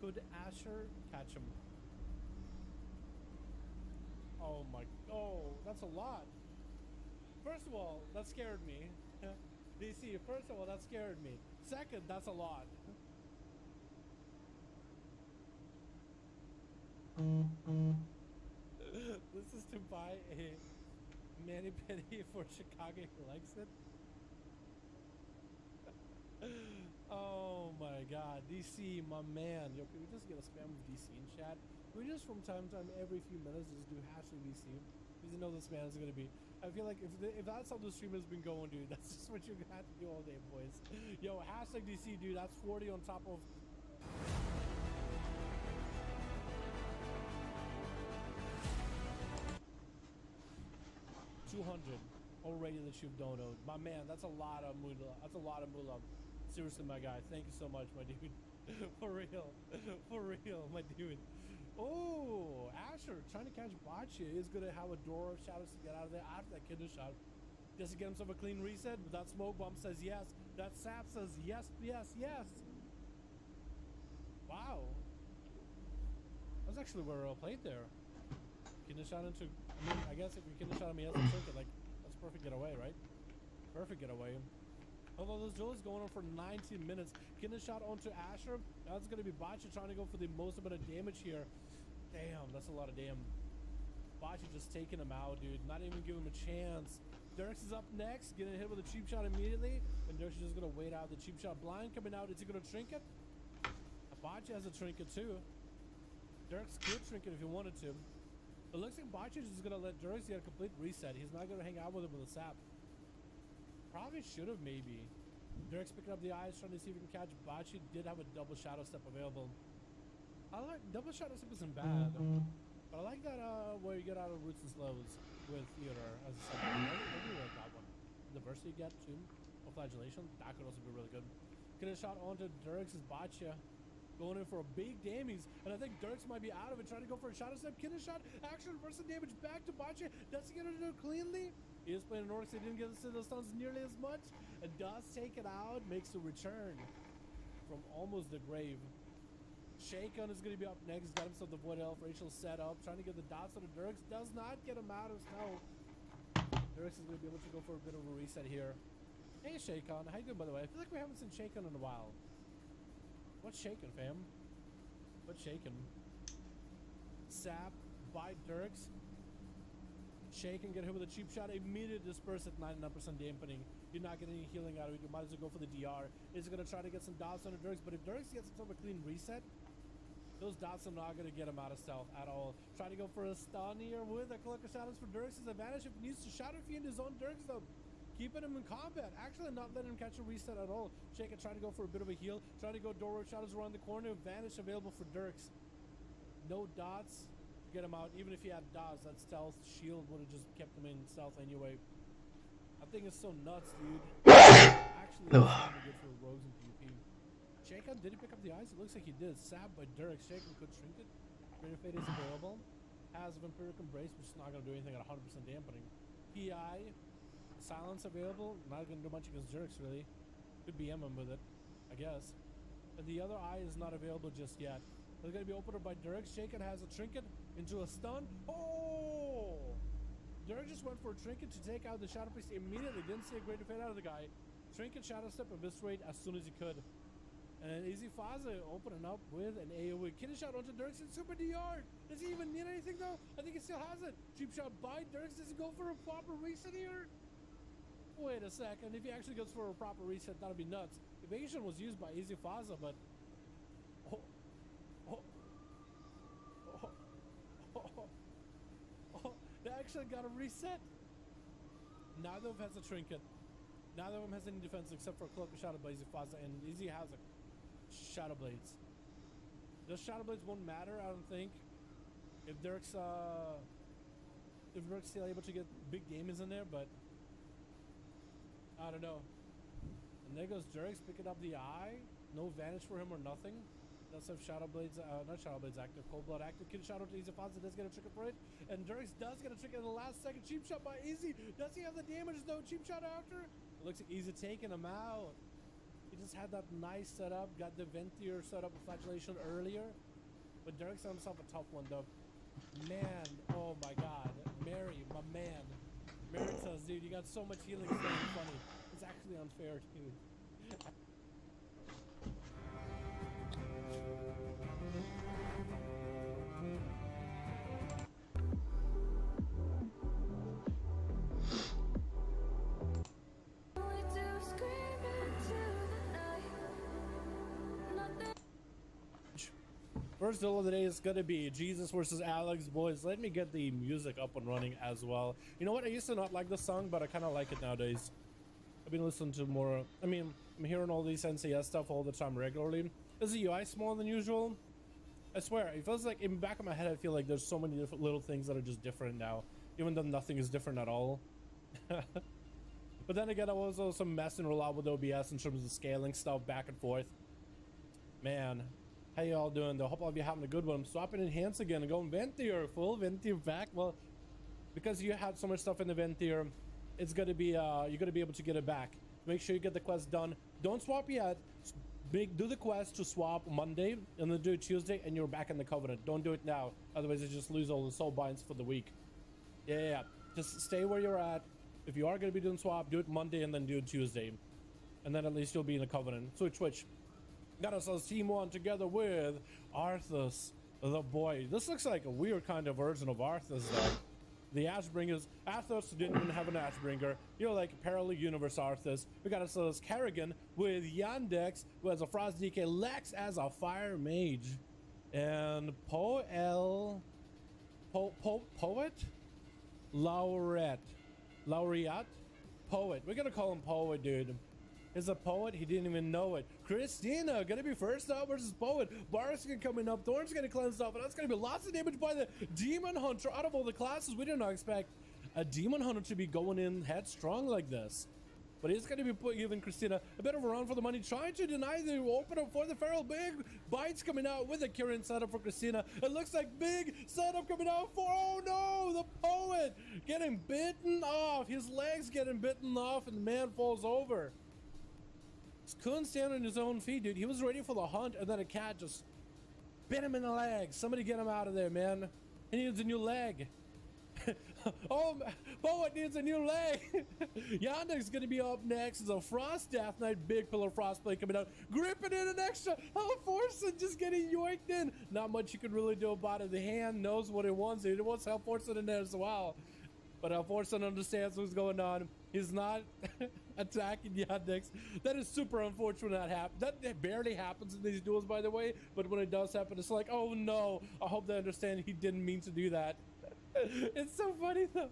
Could Asher catch him? Oh my, oh, that's a lot. First of all, that scared me. DC, first of all, that scared me. Second, that's a lot. This is to buy a mani pedi for Chicago who likes it. Oh my god, DC, my man. Yo, can we just get a spam of DC in chat? Can we just from time to time, every few minutes, just do hashtag DC? Because you know this man is gonna be. I feel like if that's how the stream has been going, dude, that's just what you got to do all day, boys. Yo, hashtag DC, dude, that's 40 on top of. $200 already that you've donated. My man, that's a lot of moolah. That's a lot of moolah. Seriously, my guy, thank you so much, my dude. For real. For real, my dude. Oh, Asher trying to catch Boccia is going to have a door of shadows to get out of there after that kidney shot. Just to get himself a clean reset, but that smoke bomb says yes. That sap says yes, yes, yes. Wow. That's actually where I played there. Kidney shot into, I mean, I guess if you kidney shot him, he has a trinket, like, that's perfect getaway, right? Perfect getaway. Although those duels going on for 19 minutes. Kidney shot onto Asher. That's going to be Boccia trying to go for the most amount of damage here. Damn, that's a lot of damn. Boccia just taking him out, dude. Not even giving him a chance. Dirks is up next, getting hit with a cheap shot immediately. And Dirks is just going to wait out the cheap shot. Blind coming out. Is he going to trinket? Boccia has a trinket too. Dirks could trinket if he wanted to. It looks like Boccia is just going to let Dirks get a complete reset. He's not going to hang out with him with a sap. Probably should have, maybe. Dirk's picking up the eyes, trying to see if he can catch. Boccia did have a double shadow step available. I like double shadow step isn't bad, but I like that where you get out of roots and slows with Theodore as a second. I really like that one. The burst you get too, or flagellation, that could also be really good. Get a shot onto Dirks' Boccia. Going in for a big damage, and I think Dirks might be out of it, trying to go for a shadow step. Kidney shot, actual reverse damage back to Boccia. Does he get it cleanly? He is playing an orc, so he didn't get the stuns nearly as much. And does take it out, makes a return from almost the grave. Shaken is going to be up next. Got himself the Void Elf. Rachel set up, trying to get the dots on the Dirks. Does not get him out of snow. Dirks is going to be able to go for a bit of a reset here. Hey, Shaken. How you doing, by the way? I feel like we haven't seen Shaken in a while. What's shaking, fam? What's shaking? Sap by Dirks. Shake and get hit with a cheap shot. Immediate disperse at 99% dampening. You're not getting any healing out of it. You might as well go for the DR. Is going to try to get some dots on the Dirks, but if Dirks gets himself a clean reset, those dots are not going to get him out of stealth at all. Try to go for a stun here with a Cloak of Shadows for Dirks' advantage. If he needs to shadow feed his own Dirks, though, keeping him in combat. Actually, not letting him catch a reset at all. Shake it, try to go for a bit of a heal. Try to go doorway shadows around the corner. Advantage available for Dirks. No dots. Get him out. Even if he had dots, that stealth shield would have just kept him in stealth anyway. I think it's so nuts, dude. Actually, it's kind of good for rogues and PvP. Shaken, did he pick up the ice? It looks like he did. Sab by Dirk. Shaken could shrink it. Greater Fate is available. Has Vampiric Embrace, which is not going to do anything at 100% dampening. PI. Silence available. Not going to do much against Dirks, really. Could BM him with it, I guess. And the other eye is not available just yet. It's going to be opened up by Dirk. Shaken has a trinket into a stun. Oh! Dirk just went for a trinket to take out the Shadow Priest immediately. Didn't see a great fade out of the guy. Trinket, Shadow Step, Eviscerate as soon as he could. And Easy Faza opening up with an AoE. Kidney Shot onto Dirks and Super DR. Does he even need anything though? I think he still has it. Cheap Shot by Dirks. Does he go for a proper reset here? Wait a second. If he actually goes for a proper reset, that'll be nuts. Evasion was used by Easy Faza, but... They actually got a reset. Neither of them has a trinket. Neither of them has any defense except for a Cloak of Shadow by Easy Faza, and Easy has a Shadow Blades. Those Shadow Blades won't matter, I don't think. If Dirk's still able to get big damage in there, but I don't know. And there goes Dirks picking up the eye. No advantage for him or nothing. Does have Shadow Blades, not Shadow Blades active, Cold Blood active. Kid Shadow to Easy Faza does get a trigger for it. And Dirks does get a trigger in the last second. Cheap Shot by Easy. Does he have the damage though? Cheap Shot after? It looks like Easy taking him out. He just had that nice setup. Got the Ventier setup with Flagellation earlier. But Dirks had himself a tough one though. Man, oh my god. Mary, my man. Mary says, dude, you got so much healing, it's not funny. It's actually unfair, dude. First duel of the day is gonna be Jesus versus Alex. Boys, let me get the music up and running as well. You know what? I used to not like this song, but I kind of like it nowadays. I've been listening to more. I mean, I'm hearing all these NCS stuff all the time regularly. Is the UI smaller than usual? I swear, it feels like in the back of my head, I feel like there's so many different little things that are just different now, even though nothing is different at all. But then again, I was also messing a lot with OBS in terms of scaling stuff back and forth. Man. How y'all doing though? Hope all of you having a good one. I'm swapping enhance again and going Ventier, full Ventier back. Well, because you had so much stuff in the Ventier, it's gonna be you're gonna be able to get it back. Make sure you get the quest done. Don't swap yet. Do the quest to swap Monday and then do it Tuesday and you're back in the Covenant. Don't do it now, otherwise you just lose all the soul binds for the week. Yeah. Just stay where you're at. If you are gonna be doing swap, do it Monday and then do it Tuesday, and then at least you'll be in the Covenant. Switch. Got ourselves team one together with Arthas, the boy. This looks like a weird kind of version of Arthas though. The Ashbringers. Arthas didn't even have an Ashbringer. You're like parallel universe Arthas. We got ourselves Kerrigan with Yandex, who has a Frost DK, Lex as a Fire Mage, and Poet Laureate. Poet. We're gonna call him Poet, dude. Is a Poet? He didn't even know it. Christina gonna be first up versus Poet. Barskin coming up. Thorn's gonna cleanse up, and that's gonna be lots of damage by the Demon Hunter. Out of all the classes, we did not expect a Demon Hunter to be going in headstrong like this. But he's gonna be giving Christina a bit of a run for the money, trying to deny the open up for the Feral. Big bites coming out with a Kirin setup for Christina. It looks like big setup coming out for, oh no, the Poet getting bitten off. His legs getting bitten off, and the man falls over. Couldn't stand on his own feet, dude. He was ready for the hunt, and then a cat just bit him in the leg. Somebody get him out of there, man. He needs a new leg. Oh, Poet needs a new leg. Yandex's gonna be up next. It's a Frost Death Knight, big Pillar Frost play coming out. Gripping in an extra. Hellforsen just getting yoinked in. Not much you can really do about it. The hand knows what it wants. It wants Hellforsen in there as well. But Hellforsen understands what's going on. He's not attacking Yandex. That is super unfortunate that barely happens in these duels, by the way. But when it does happen, it's like, oh no. I hope they understand he didn't mean to do that. It's so funny though.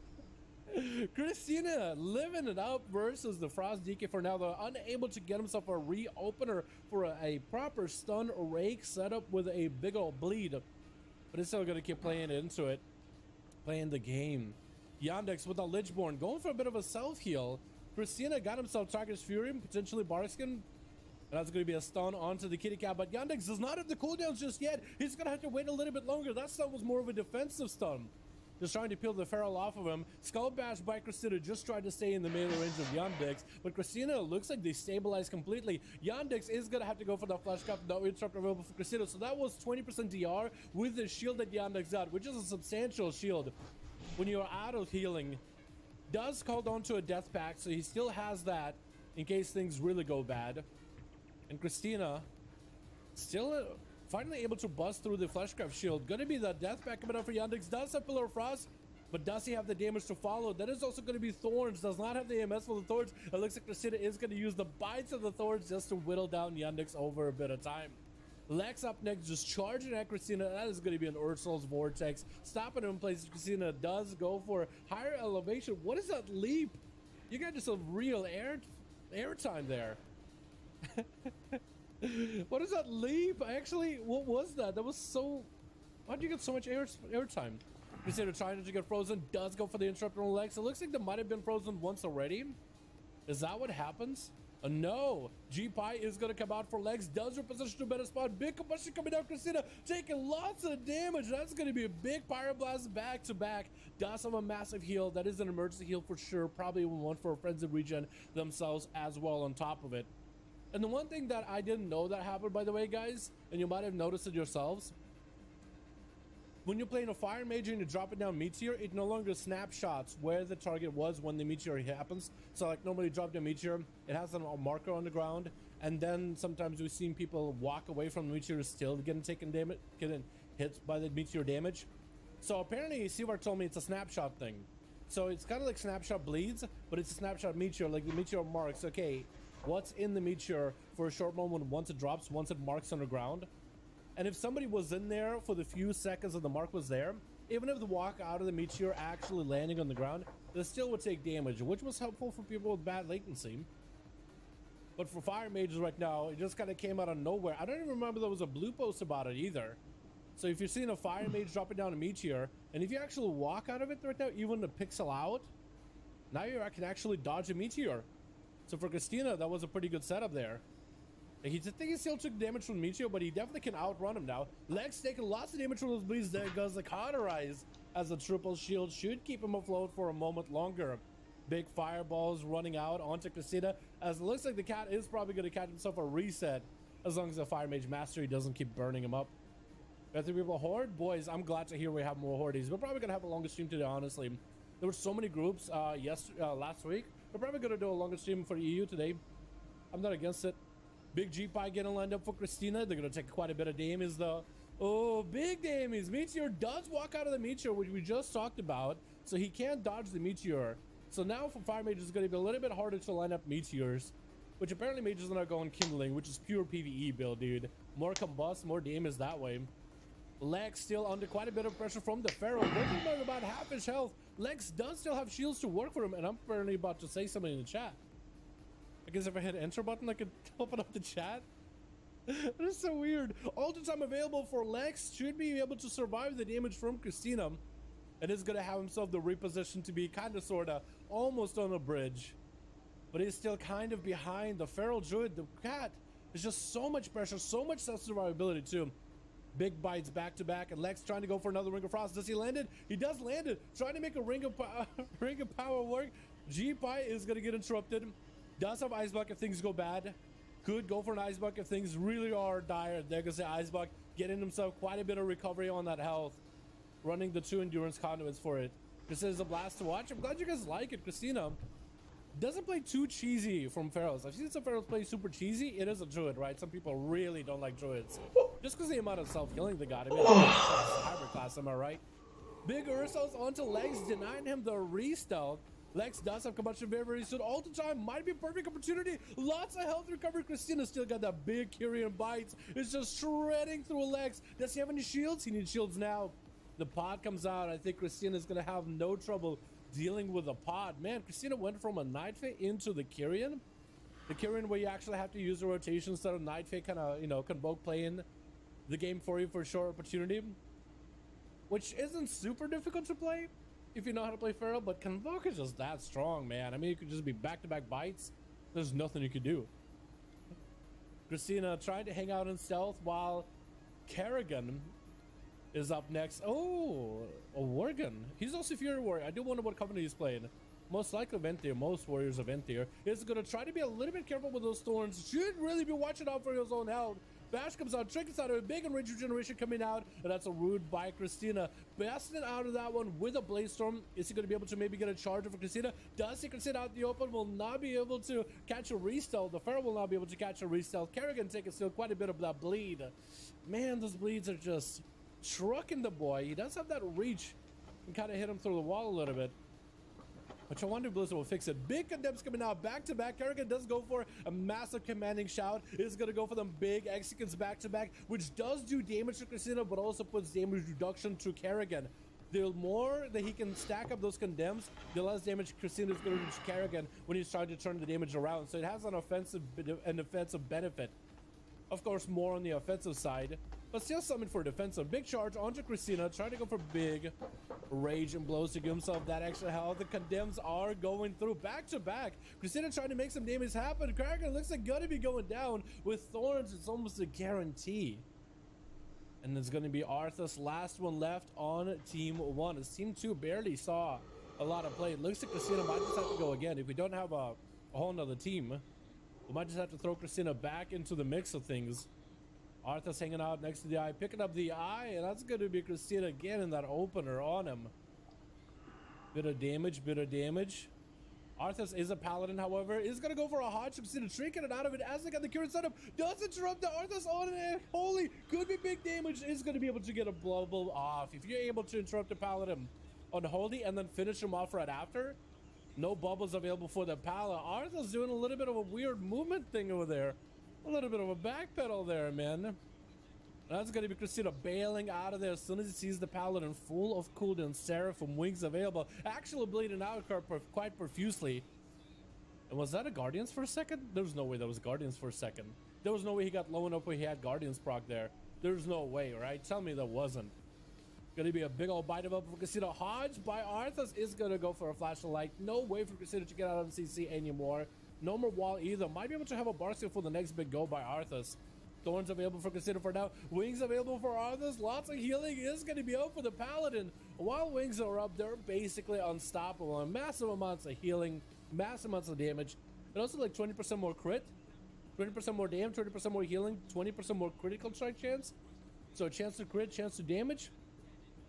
Christina living it up versus the Frost DK for now. They're unable to get himself a reopener for a proper stun rake setup with a big old bleed. But it's still going to keep playing into it. Playing the game. Yandex with a Lichborn going for a bit of a self-heal. Christina got himself Tiger's Fury, potentially Barkskin. And that's going to be a stun onto the kitty cat. But Yandex does not have the cooldowns just yet. He's going to have to wait a little bit longer. That stun was more of a defensive stun. Just trying to peel the Feral off of him. Skull Bash by Christina just tried to stay in the melee range of Yandex. But Christina looks like they stabilized completely. Yandex is going to have to go for the Flash Cup. No interrupt available for Christina. So that was 20% DR with the shield that Yandex got, which is a substantial shield. When you're out of healing, does call down to a death pack, so he still has that in case things really go bad. And Christina still finally able to bust through the Fleshcraft shield. Gonna be the death pack coming out for Yandex. Does have Pillar of Frost, but does he have the damage to follow? That is also going to be Thorns. Does not have the EMS for the Thorns. It looks like Christina is going to use the bites of the Thorns just to whittle down Yandex over a bit of time. Lex up next, just charging at Christina. That is going to be an Ursul's Vortex. Stopping him in place. Christina does go for higher elevation. What is that leap? You got just a real air time there. What is that leap? Actually, what was that? That was so... How'd you get so much air time? Christina trying to get frozen. Does go for the interrupt on Lex. It looks like they might have been frozen once already. Is that what happens? No, G-Pie is going to come out for Legs, does reposition to a better spot. Big combustion coming down, Christina taking lots of damage. That's going to be a big Pyroblast back to back. Does have a massive heal. That is an emergency heal for sure. Probably one for friends of regen themselves as well on top of it. And the one thing that I didn't know that happened, by the way, guys, and you might have noticed it yourselves, when you're playing a Fire Mage and you drop it down Meteor, it no longer snapshots where the target was when the Meteor happens. So like normally drop down Meteor, it has a marker on the ground, and then sometimes we've seen people walk away from the Meteor still getting hit by the Meteor damage. So apparently Sivar told me it's a snapshot thing. So it's kind of like snapshot bleeds, but it's a snapshot Meteor, like the Meteor marks, okay, what's in the Meteor for a short moment once it drops, once it marks on the ground. And if somebody was in there for the few seconds that the mark was there, even if the walk out of the Meteor actually landing on the ground, they still would take damage, which was helpful for people with bad latency. But for Fire Mages right now, it just kind of came out of nowhere. I don't even remember there was a blue post about it either. So if you're seeing a Fire Mage dropping down a Meteor, and if you actually walk out of it right now, even a pixel out, now you can actually dodge a Meteor. So for Christina, that was a pretty good setup there. I think he still took damage from Meteor, but he definitely can outrun him now. Lex taking lots of damage from those bleeds. There goes the Cauterize as a triple shield. Should keep him afloat for a moment longer. Big fireballs running out onto Christina, as it looks like the cat is probably going to catch himself a reset as long as the Fire Mage Mastery doesn't keep burning him up. Got 3 people Horde? Boys, I'm glad to hear we have more Hordes. We're probably going to have a longer stream today, honestly. There were so many groups last week. We're probably going to do a longer stream for EU today. I'm not against it. Big G-Pie getting lined up for Christina. They're going to take quite a bit of damage though. Oh, big damage. Meteor does walk out of the Meteor, which we just talked about. So he can't dodge the Meteor. So now for Fire Mages, it's going to be a little bit harder to line up Meteors. Which apparently Mages are not going Kindling, which is pure PvE build, dude. More combust, more damage that way. Lex still under quite a bit of pressure from the Pharaoh. Working on about half his health. Lex does still have shields to work for him. And I'm apparently about to say something in the chat. I guess if I hit enter button, I could open up the chat. That is so weird. All the time available for Lex should be able to survive the damage from Christina. And is going to have himself the reposition to be kind of, sort of, almost on a bridge. But he's still kind of behind the Feral Druid. The cat is just so much pressure, so much self-survivability too. Big bites back to back, and Lex trying to go for another Ring of Frost. Does he land it? He does land it. Trying to make a Ring of Power work. G-Pie is going to get interrupted. Does have Ice Buck if things go bad. Could go for an Ice Buck if things really are dire. There goes the Ice Buck, getting himself quite a bit of recovery on that health. Running the 2 endurance conduits for it. This is a blast to watch. I'm glad you guys like it. Christina doesn't play too cheesy from Pharaohs. I've seen some Pharaohs play super cheesy. It is a Druid, right? Some people really don't like Druids. Just because the amount of self-healing they got. I mean, hybrid class, am I right? Big Ursos onto Legs, denying him the re-stealth. Lex does have combustion very soon. All the time might be a perfect opportunity. Lots of health recovery. Christina still got that big Kyrian bites. It's just shredding through Lex. Does he have any shields? He needs shields now. The pod comes out. I think Christina's gonna have no trouble dealing with the pod. Man, Christina went from a Night Fae into the Kyrian. The Kyrian where you actually have to use the rotation instead of Night Fae kind of, you know, convoke playing the game for you for a short opportunity. Which isn't super difficult to play if you know how to play Feral, but Convoke is just that strong, man. I mean, it could just be back-to-back bites. There's nothing you could do. Christina trying to hang out in stealth while Kerrigan is up next. Oh, a Worgen. He's also Fury Warrior. I do wonder what company he's playing. Most likely Venthyr. Most warriors of Venthyr. He's going to try to be a little bit careful with those thorns. Should really be watching out for his own health. Bash comes out, Trick is out of it, big enraged regeneration coming out, and that's a rude by Christina. Basting out of that one with a Blaze Storm. Is he going to be able to maybe get a charge for Christina? Does he sit out in the open? Will not be able to catch a restealth. The Pharaoh will not be able to catch a restealth. Kerrigan taking still quite a bit of that bleed. Man, those bleeds are just trucking the boy. He does have that reach and kind of hit him through the wall a little bit. Which I wonder if Blizzard will fix it. Big condemns coming out back to back. Kerrigan does go for a massive commanding shout. Is going to go for them big executes back to back, which does do damage to Christina, but also puts damage reduction to Kerrigan. The more that he can stack up those condemns, the less damage Christina is going to reach Kerrigan when he's trying to turn the damage around. So it has an offensive and defensive benefit. Of course, more on the offensive side, but still something for defensive. Big charge onto Christina, trying to go for big rage and blows to give himself that extra health. The condemns are going through back to back. Christina trying to make some damage happen. Kerrigan looks like gonna be going down with thorns. It's almost a guarantee. And it's gonna be Arthur's last one left on team 1. As team 2 barely saw a lot of play. It looks like Christina might just have to go again. If we don't have a whole nother team, we might just have to throw Christina back into the mix of things. Arthur's hanging out next to the eye, picking up the eye, and that's going to be Christina again in that opener on him. Bit of damage, bit of damage. Arthur is a paladin, however, is going to go for a hot shot. Christina shrinking it out of it as they got the Cure setup. Does interrupt the Arthur's on it. Holy, could be big damage. Is going to be able to get a blow off. If you're able to interrupt the paladin on Holy and then finish him off right after, no bubbles available for the Pala. Arthur's doing a little bit of a weird movement thing over there. A little bit of a backpedal there, man. That's going to be Christina bailing out of there as soon as he sees the Paladin full of cooldown. Seraphim wings available. Actually bleeding out quite profusely. And was that a Guardians for a second? There's no way that was Guardians for a second. There was no way he got low enough where he had Guardians proc there. There's no way, right? Tell me that wasn't. Going to be a big old bite of up for Christina. Hodge by Arthas is going to go for a flash of light. No way for Christina to get out of CC anymore. No more wall either. Might be able to have a bar seal for the next big go by Arthas. Thorns available for Christina for now. Wings available for Arthas. Lots of healing is going to be out for the Paladin. While wings are up, they're basically unstoppable. And massive amounts of healing, massive amounts of damage. And also like 20% more crit, 20% more damage, 20% more healing, 20% more critical strike chance. So a chance to crit, chance to damage,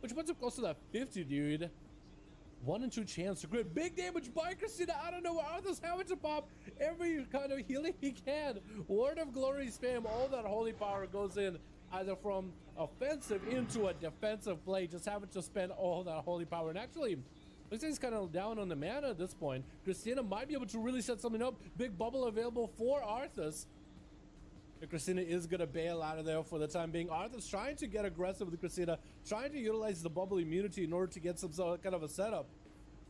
which puts up close to that 50, dude. 1 in 2 chance to crit. Big damage by Christina. I don't know. Arthur's having to pop every kind of healing he can. Word of Glory spam. All that holy power goes in either from offensive into a defensive play. Just having to spend all that holy power. And actually, looks like he's kind of down on the mana at this point. Christina might be able to really set something up. Big bubble available for Arthas. And Christina is going to bail out of there for the time being. Arthur's trying to get aggressive with Christina, trying to utilize the bubble immunity in order to get some sort of kind of a setup.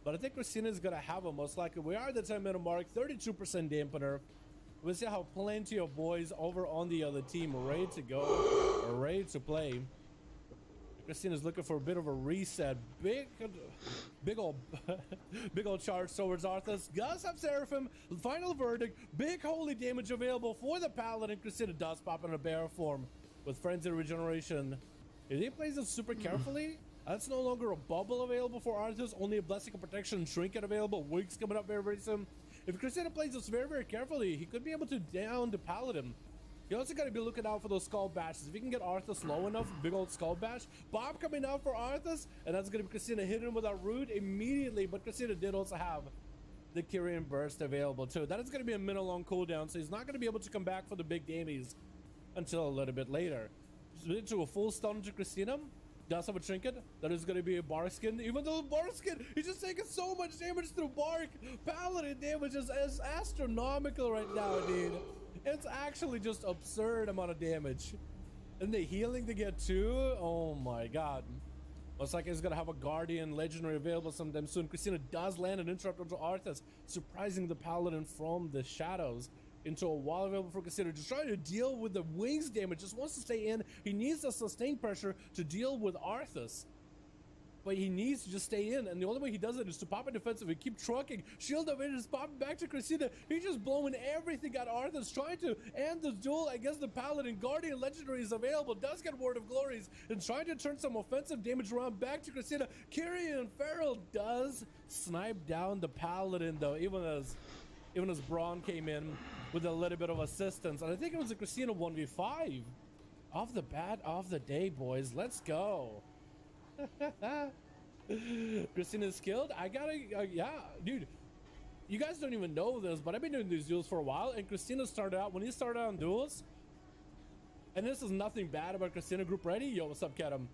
But I think Christina is going to have him most likely. We are at the 10-minute mark, 32% dampener. We'll see how plenty of boys over on the other team are ready to go, are ready to play. Christina's looking for a bit of a reset. Big old charge towards Arthas. Does have Seraphim. Final verdict. Big holy damage available for the Paladin. Christina does pop in a bear form with Frenzy Regeneration. If he plays it super carefully, that's no longer a bubble available for Arthas. Only a Blessing of Protection and Trinket available. Wigs coming up very, very soon. If Christina plays this very, very carefully, he could be able to down the Paladin. You also got to be looking out for those skull bashes. If you can get Arthas low enough, big old skull bash. Bob coming out for Arthas, and that's going to be Christina hitting him with that root immediately. But Christina did also have the Kyrian burst available too. That is going to be a minute long cooldown, so he's not going to be able to come back for the big damies until a little bit later. Just into a full stun to Christina. does have a trinket. That is going to be a bark skin. Even though the bark skin, he's just taking so much damage through bark. Paladin damage is astronomical right now, dude. It's actually just absurd amount of damage. And the healing to get too. Oh my god. Looks like he's gonna have a Guardian Legendary available sometime soon. Christina does land an interrupt onto Arthas, surprising the Paladin from the shadows into a wall available for Christina. Just trying to deal with the wings damage, just wants to stay in. He needs the sustained pressure to deal with Arthas. But he needs to just stay in, and the only way he does it is to pop a defensive and keep trucking. Shield of it is popping back to Christina. He's just blowing everything at Arthas, trying to end the duel against the Paladin. Guardian Legendary is available, does get Word of Glories, and trying to turn some offensive damage around back to Christina. Kyrian Farrell does snipe down the Paladin, though, even as Braun came in with a little bit of assistance. And I think it was a Christina 1v5. Off the bat of the day, boys. Let's go. Christina's skilled. I gotta yeah, dude, you guys don't even know this, but I've been doing these duels for a while, and Christina started out, when he started out on duels, and this is nothing bad about Christina. Group ready? Yo, what's up, Kedem?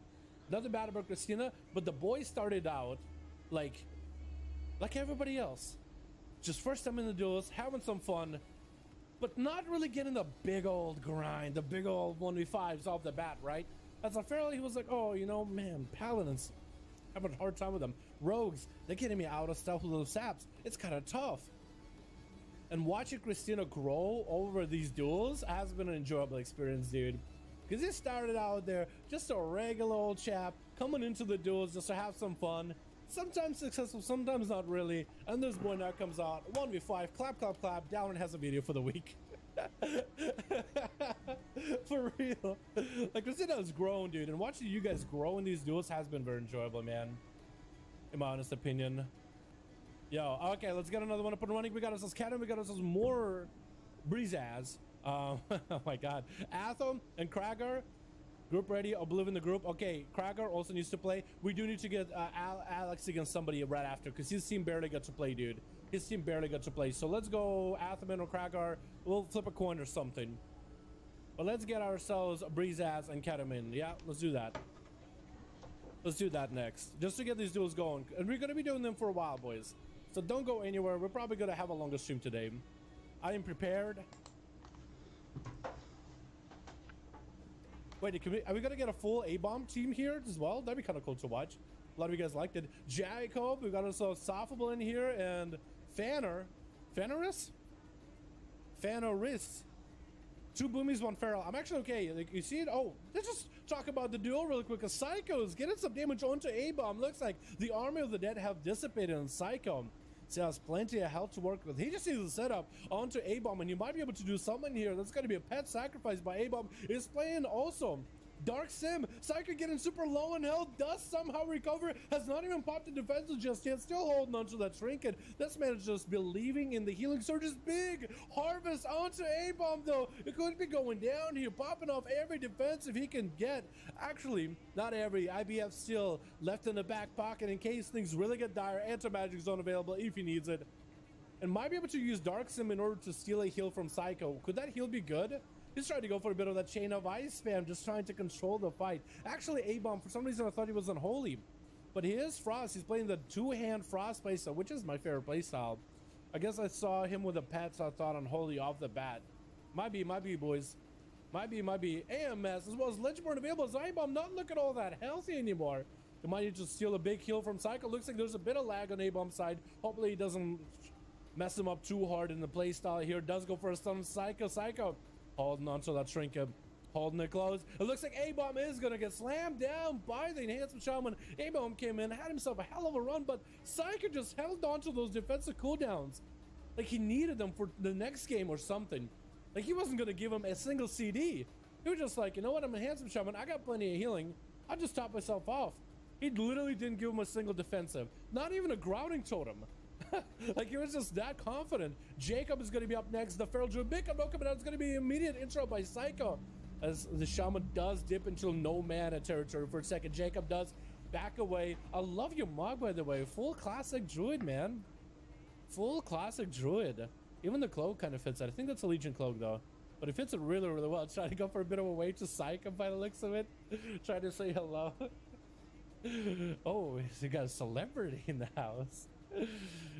Nothing bad about Christina, but the boys started out like everybody else, just first time in the duels, having some fun, but not really getting the big old grind, the big old 1v5s off the bat, right? As a Farrell, he was like, oh, you know, man, Paladins, having a hard time with them. Rogues, they're getting me out of stuff with those saps. It's kind of tough. And watching Christina grow over these duels has been an enjoyable experience, dude. Because he started out there just a regular old chap coming into the duels just to have some fun. Sometimes successful, sometimes not really. And this boy now comes out 1v5, clap, clap, clap, down and has a video for the week. For real. Like, Christina has grown, dude, and watching you guys grow in these duels has been very enjoyable, man, in my honest opinion. Yo, okay, let's get another one up and running. We got ourselves Cannon, we got ourselves more Breezaz. Oh my god. Athom and Kragar, group ready. Oblivion the group. Okay, Kragar also needs to play. We do need to get Alex against somebody right after, because his team barely got to play, dude. His team barely got to play. So let's go Athaman or Kragar. We'll flip a coin or something. But let's get ourselves Breezaz and Ketamine. Yeah, let's do that. Let's do that next, just to get these duels going. And we're going to be doing them for a while, boys. So don't go anywhere. We're probably going to have a longer stream today. I am prepared. Wait, are we going to get a full A-bomb team here as well? That'd be kind of cool to watch. A lot of you guys liked it. Jacob, we got ourselves Softable in here, and Fanaris? 2 boomies, 1 feral. I'm actually okay. Like, you see it? Oh, let's just talk about the duel real quick. Psycho's getting some damage onto A-bomb. Looks like the army of the dead have dissipated on Psycho. So he has plenty of health to work with. He just needs to set up onto A-bomb, and you might be able to do something here. That's going to be a pet sacrifice by A-bomb. Is playing also Dark Sim. Psycho getting super low in health, does somehow recover, has not even popped the defenses just yet, still holding onto that trinket. This man is just believing in the healing surges. Big harvest onto A-bomb, though. It could be going down here, popping off every defense if he can get. Actually, not every. IBF still left in the back pocket in case things really get dire. Anti-magic zone available if he needs it. And might be able to use Dark Sim in order to steal a heal from Psycho. Could that heal be good? He's trying to go for a bit of that chain of ice spam, just trying to control the fight. Actually, A-bomb, for some reason I thought he was unholy, but he is Frost. He's playing the 2-hand Frost playstyle, which is my favorite playstyle. I guess I saw him with a pet, so I thought unholy off the bat. Might be, boys. Might be. AMS, as well as Legendborn available as A-bomb, not looking all that healthy anymore. He might need to steal a big heal from Psycho. Looks like there's a bit of lag on A-bomb's side. Hopefully he doesn't mess him up too hard in the playstyle here. Does go for a stun. Psycho. Holding onto that trinket, holding it close. It looks like A-bomb is gonna get slammed down by the enhancement shaman. A-bomb came in, had himself a hell of a run, but Psycho just held onto those defensive cooldowns. Like he needed them for the next game or something. Like he wasn't gonna give him a single CD. He was just like, you know what, I'm a enhancement shaman, I got plenty of healing, I'll just top myself off. He literally didn't give him a single defensive, not even a grounding totem. Like he was just that confident. Jacob is going to be up next. The feral druid big no coming out. It's going to be an immediate intro by Psycho as the shaman does dip into no mana territory for a second. Jacob does back away. I love your mug, by the way. Full classic druid, man. Full classic druid. Even the cloak kind of fits it. I think that's a Legion cloak though, but it fits it really, really well. Trying to go for a bit of a way to Psycho by the looks of it. Trying to say hello. Oh, you got a celebrity in the house.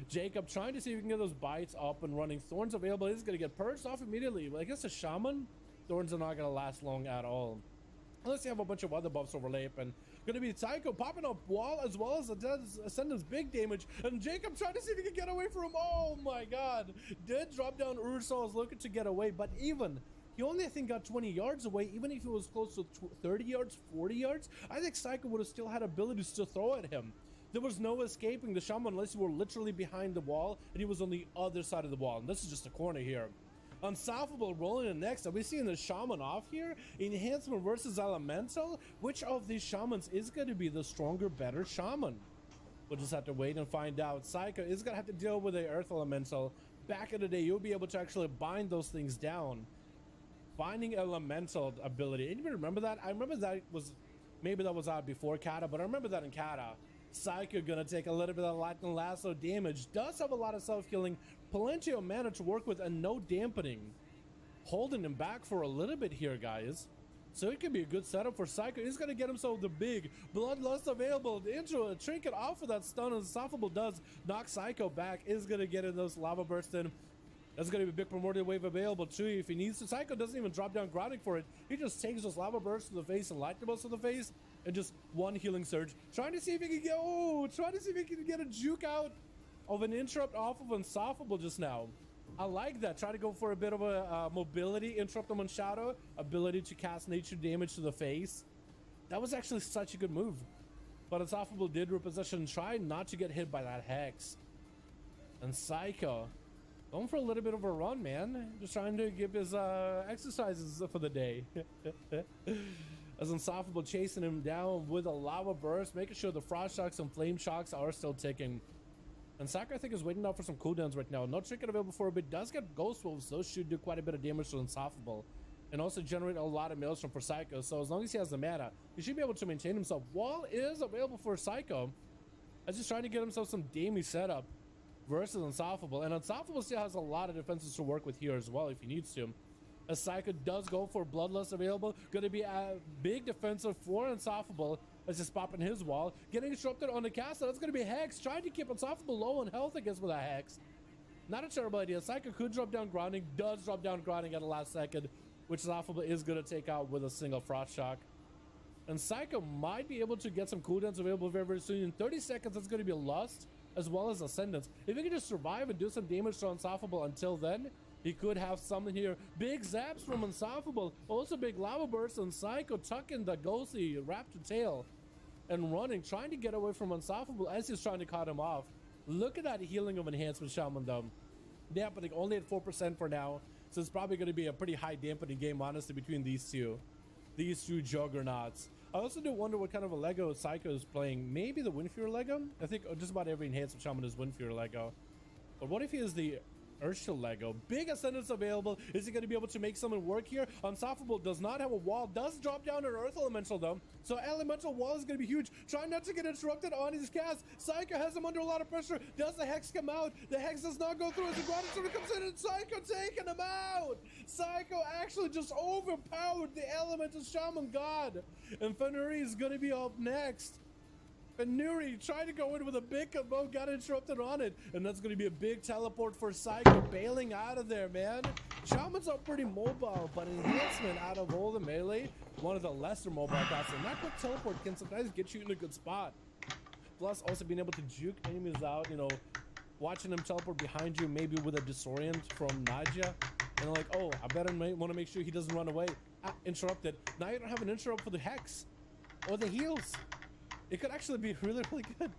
Jacob trying to see if we can get those bites up and running. Thorns available. He's gonna get purged off immediately. But I guess a shaman, thorns are not gonna last long at all. Unless you have a bunch of other buffs overlay, and gonna be Psycho popping up wall as well as Ascendant's big damage, and Jacob trying to see if he can get away from him. Oh my god, did drop down Ursal is looking to get away, but even he only I think got 20 yards away. Even if it was close to 30 yards, 40 yards, I think Psycho would have still had abilities to throw at him. There was no escaping the shaman unless you were literally behind the wall and he was on the other side of the wall, and this is just a corner here. Unstoppable rolling in next. Are we seeing the shaman off here? Enhancement versus elemental. Which of these shamans is going to be the stronger, better shaman? We'll just have to wait and find out. Psycho is going to have to deal with the earth elemental. Back in the day, you'll be able to actually bind those things down. Binding elemental ability. Anybody remember that? I remember that was, maybe that was out before Kata, but I remember that in Kata. Psycho gonna take a little bit of Lightning Lasso damage. Does have a lot of self-healing, plenty of mana to work with, and no dampening. Holding him back for a little bit here, guys. So it could be a good setup for Psycho. He's gonna get himself the big Bloodlust available. The intro, a trinket off of that stun, Unstoppable does knock Psycho back. Is gonna get in those lava bursts in. That's gonna be a big primordial wave available too if he needs to. Psycho doesn't even drop down grounding for it. He just takes those lava bursts to the face and lightning bolts to the face. And just one healing surge, trying to see if he can get trying to see if he can get a juke out of an interrupt off of Unstoppable just now. I like that. Try to go for a bit of a mobility interrupt him on Shadow, ability to cast nature damage to the face. That was actually such a good move. But Unstoppable did reposition, try not to get hit by that hex. And Psycho going for a little bit of a run, man. Just trying to give his exercises for the day. As Unstoppable chasing him down with a lava burst, making sure the frost shocks and flame shocks are still ticking. And Sakura, I think, is waiting out for some cooldowns right now. No trinket available for a bit. Does get Ghost Wolves. Those should do quite a bit of damage to Unstoppable. And also generate a lot of Maelstrom for Psycho. So as long as he has the mana, he should be able to maintain himself. Wall is available for Psycho. As he's trying to get himself some damage setup versus Unstoppable. And Unstoppable still has a lot of defenses to work with here as well if he needs to. As Psycho does go for Bloodlust available, going to be a big defensive for Unstoppable as he's popping his wall, getting disrupted on the castle. That's going to be Hex, trying to keep Unstoppable low on health against with a Hex. Not a terrible idea. Psycho could drop down grounding, does drop down grounding at the last second, which Unstoppable is going to take out with a single Frost Shock. And Psycho might be able to get some cooldowns available very, very soon. In 30 seconds, that's going to be Lust as well as Ascendance. If he can just survive and do some damage to Unstoppable until then, he could have something here. Big zaps from Unstoppable. Also big lava bursts, and Psycho tucking the ghostly raptor tail and running, trying to get away from Unstoppable as he's trying to cut him off. Look at that healing of Enhancement Shaman though. Dampening only at 4% for now. So it's probably going to be a pretty high dampening game, honestly, between these two juggernauts. I also do wonder what kind of a Lego Psycho is playing. Maybe the Windfury Lego? I think just about every Enhancement Shaman is Windfury Lego. But what if he is the Urshel Lego? Big Ascendance available. Is he going to be able to make something work here? Unstoppable does not have a wall. Does drop down an Earth Elemental though. So Elemental wall is going to be huge. Trying not to get interrupted on his cast. Psycho has him under a lot of pressure. Does the Hex come out? The Hex does not go through as the Gratitude comes in, and Psycho taking him out. Psycho actually just overpowered the Elemental Shaman God. And Fenuri is going to be up next. And Nuri tried to go in with a big combo, got interrupted on it, and that's going to be a big teleport for Psycho, bailing out of there, man. Shamans are pretty mobile, but Enhancement out of all the melee, one of the lesser mobile classes, and that quick teleport can sometimes get you in a good spot. Plus, also being able to juke enemies out, you know, watching them teleport behind you, maybe with a disorient from Naja, and like, oh, I better want to make sure he doesn't run away. Ah, interrupted. Now you don't have an interrupt for the Hex or the heals. It could actually be really, really good.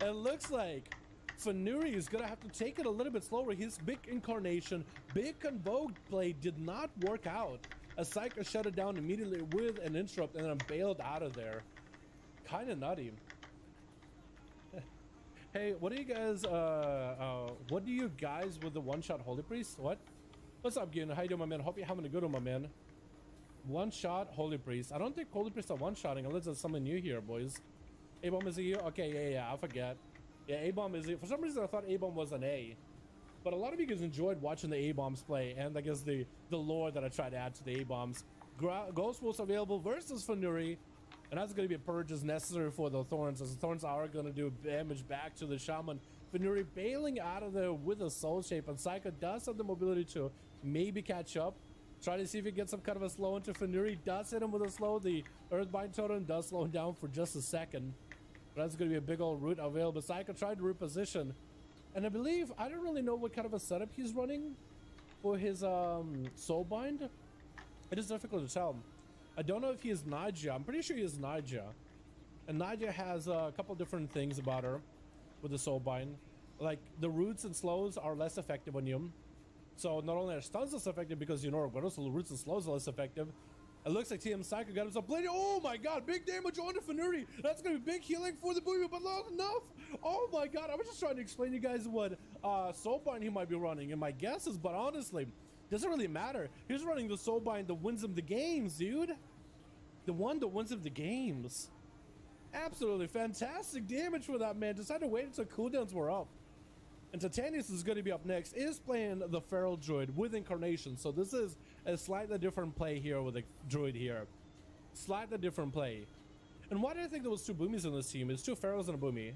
It looks like Fenuri is going to have to take it a little bit slower. His big incarnation, big convoked play did not work out. As Psycho shut it down immediately with an interrupt and then bailed out of there. Kind of nutty. Hey, what do you guys, with the one-shot Holy Priest? What? What's up, Gune? How you doing, my man? Hope you're having a good one, my man. One-shot Holy Priest. I don't think Holy Priests are one-shotting unless there's something new here, boys. A-bomb is here? Okay, yeah, I forget. Yeah, A-bomb is here. For some reason, I thought A-bomb was an A. But a lot of you guys enjoyed watching the A-bombs play, and I guess the lore that I tried to add to the A-bombs. Ghost Wolves available versus Fenuri. And that's going to be purges necessary for the Thorns, as the Thorns are going to do damage back to the Shaman. Fenuri bailing out of there with a Soul Shape, and Psycho does have the mobility to maybe catch up. Try to see if he gets some kind of a slow into Fenuri. Does hit him with a slow. The Earthbind Totem does slow him down for just a second. But that's going to be a big old root available. Psycho tried to reposition. And I believe, I don't really know what kind of a setup he's running for his Soulbind. It is difficult to tell. I don't know if he is Naija. I'm pretty sure he is Naija. And Naija has a couple different things about her with the Soulbind. Like, the roots and slows are less effective on you. So not only are stuns less effective because, you know, so the roots and slows are less effective. It looks like TM Psycho got himself bladed. Oh my god, big damage on the Fenuri. That's gonna be big healing for the Boomy, but not enough. Oh my god, I was just trying to explain to you guys what Soulbind he might be running, and my guess is, but honestly, doesn't really matter. He's running the Soulbind that wins him the games, dude. The one that wins him the games. Absolutely fantastic damage for that man. Decided to wait until cooldowns were up. And Titanius is going to be up next. Is playing the Feral Druid with Incarnation. So this is a slightly different play here with the Druid here. Slightly different play. And why do I think there was 2 Boomies in this team? It's 2 Pharaohs and a Boomie.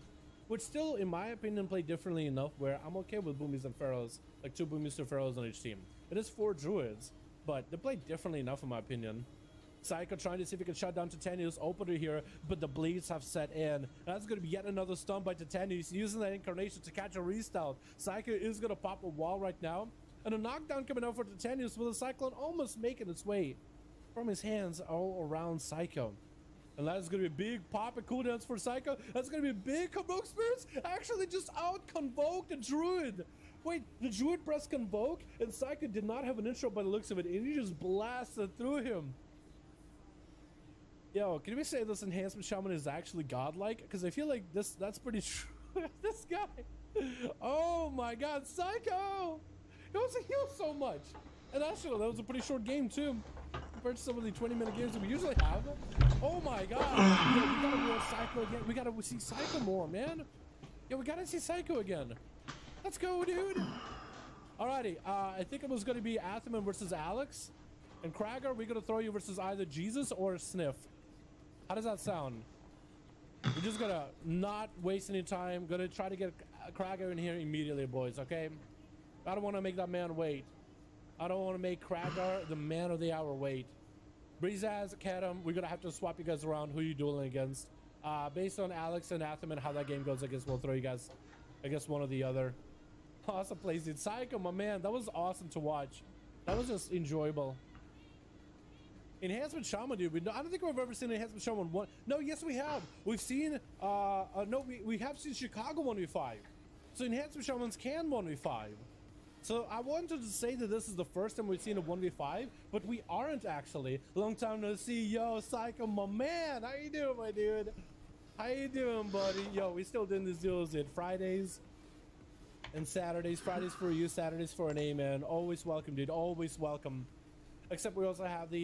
Which still, in my opinion, play differently enough where I'm okay with Boomies and Pharaohs. Like 2 Boomies, 2 Pharaohs on each team. It is 4 Druids. But they play differently enough in my opinion. Psycho trying to see if he can shut down Titanius opener here, but the bleeds have set in. That's going to be yet another stun by Titanius, using that Incarnation to catch a restyle. Psycho is going to pop a wall right now, and a knockdown coming out for Titanius with a Cyclone almost making its way from his hands all around Psycho. And that's going to be a big pop and cooldowns for Psycho. That's going to be a big Convoke Spirits. Actually just out Convoke the Druid. Wait, the Druid pressed Convoke, and Psycho did not have an intro by the looks of it, and he just blasted through him. Yo, can we say this Enhancement Shaman is actually godlike? Because I feel like that's pretty true. This guy. Oh my god, Psycho! He wants to heal so much. And actually, that was a pretty short game too. Compared to some of the 20-minute games that we usually have. Oh my god. Yo, we gotta roll Psycho again. We gotta see Psycho more, man. Yo, we gotta see Psycho again. Let's go, dude. Alrighty, I think it was gonna be Athaman versus Alex. And Krager, we're gonna throw you versus either Jesus or Sniff. How does that sound? We're just gonna not waste any time. Gonna try to get Krager in here immediately, boys, okay? I don't want to make that man wait. I don't want to make Krager the man of the hour wait. Breezaz, Kadam, we're gonna have to swap you guys around who you're dueling against. Based on Alex and Atham and how that game goes, I guess we'll throw you guys, I guess, one or the other. Awesome plays it. Psycho, my man, that was awesome to watch. That was just enjoyable. Enhancement Shaman, dude. I don't think we've ever seen Enhancement Shaman 1. No, yes, we have. We've seen, no, we have seen Chicago 1v5. So Enhancement Shamans can 1v5. So I wanted to say that this is the first time we've seen a 1v5, but we aren't actually. Long time no see. Yo, Psycho, my man. How you doing, my dude? How you doing, buddy? Yo, we still doing these deals at Fridays and Saturdays. Fridays for you, Saturdays for an A-man. Always welcome, dude. Always welcome. Except we also have the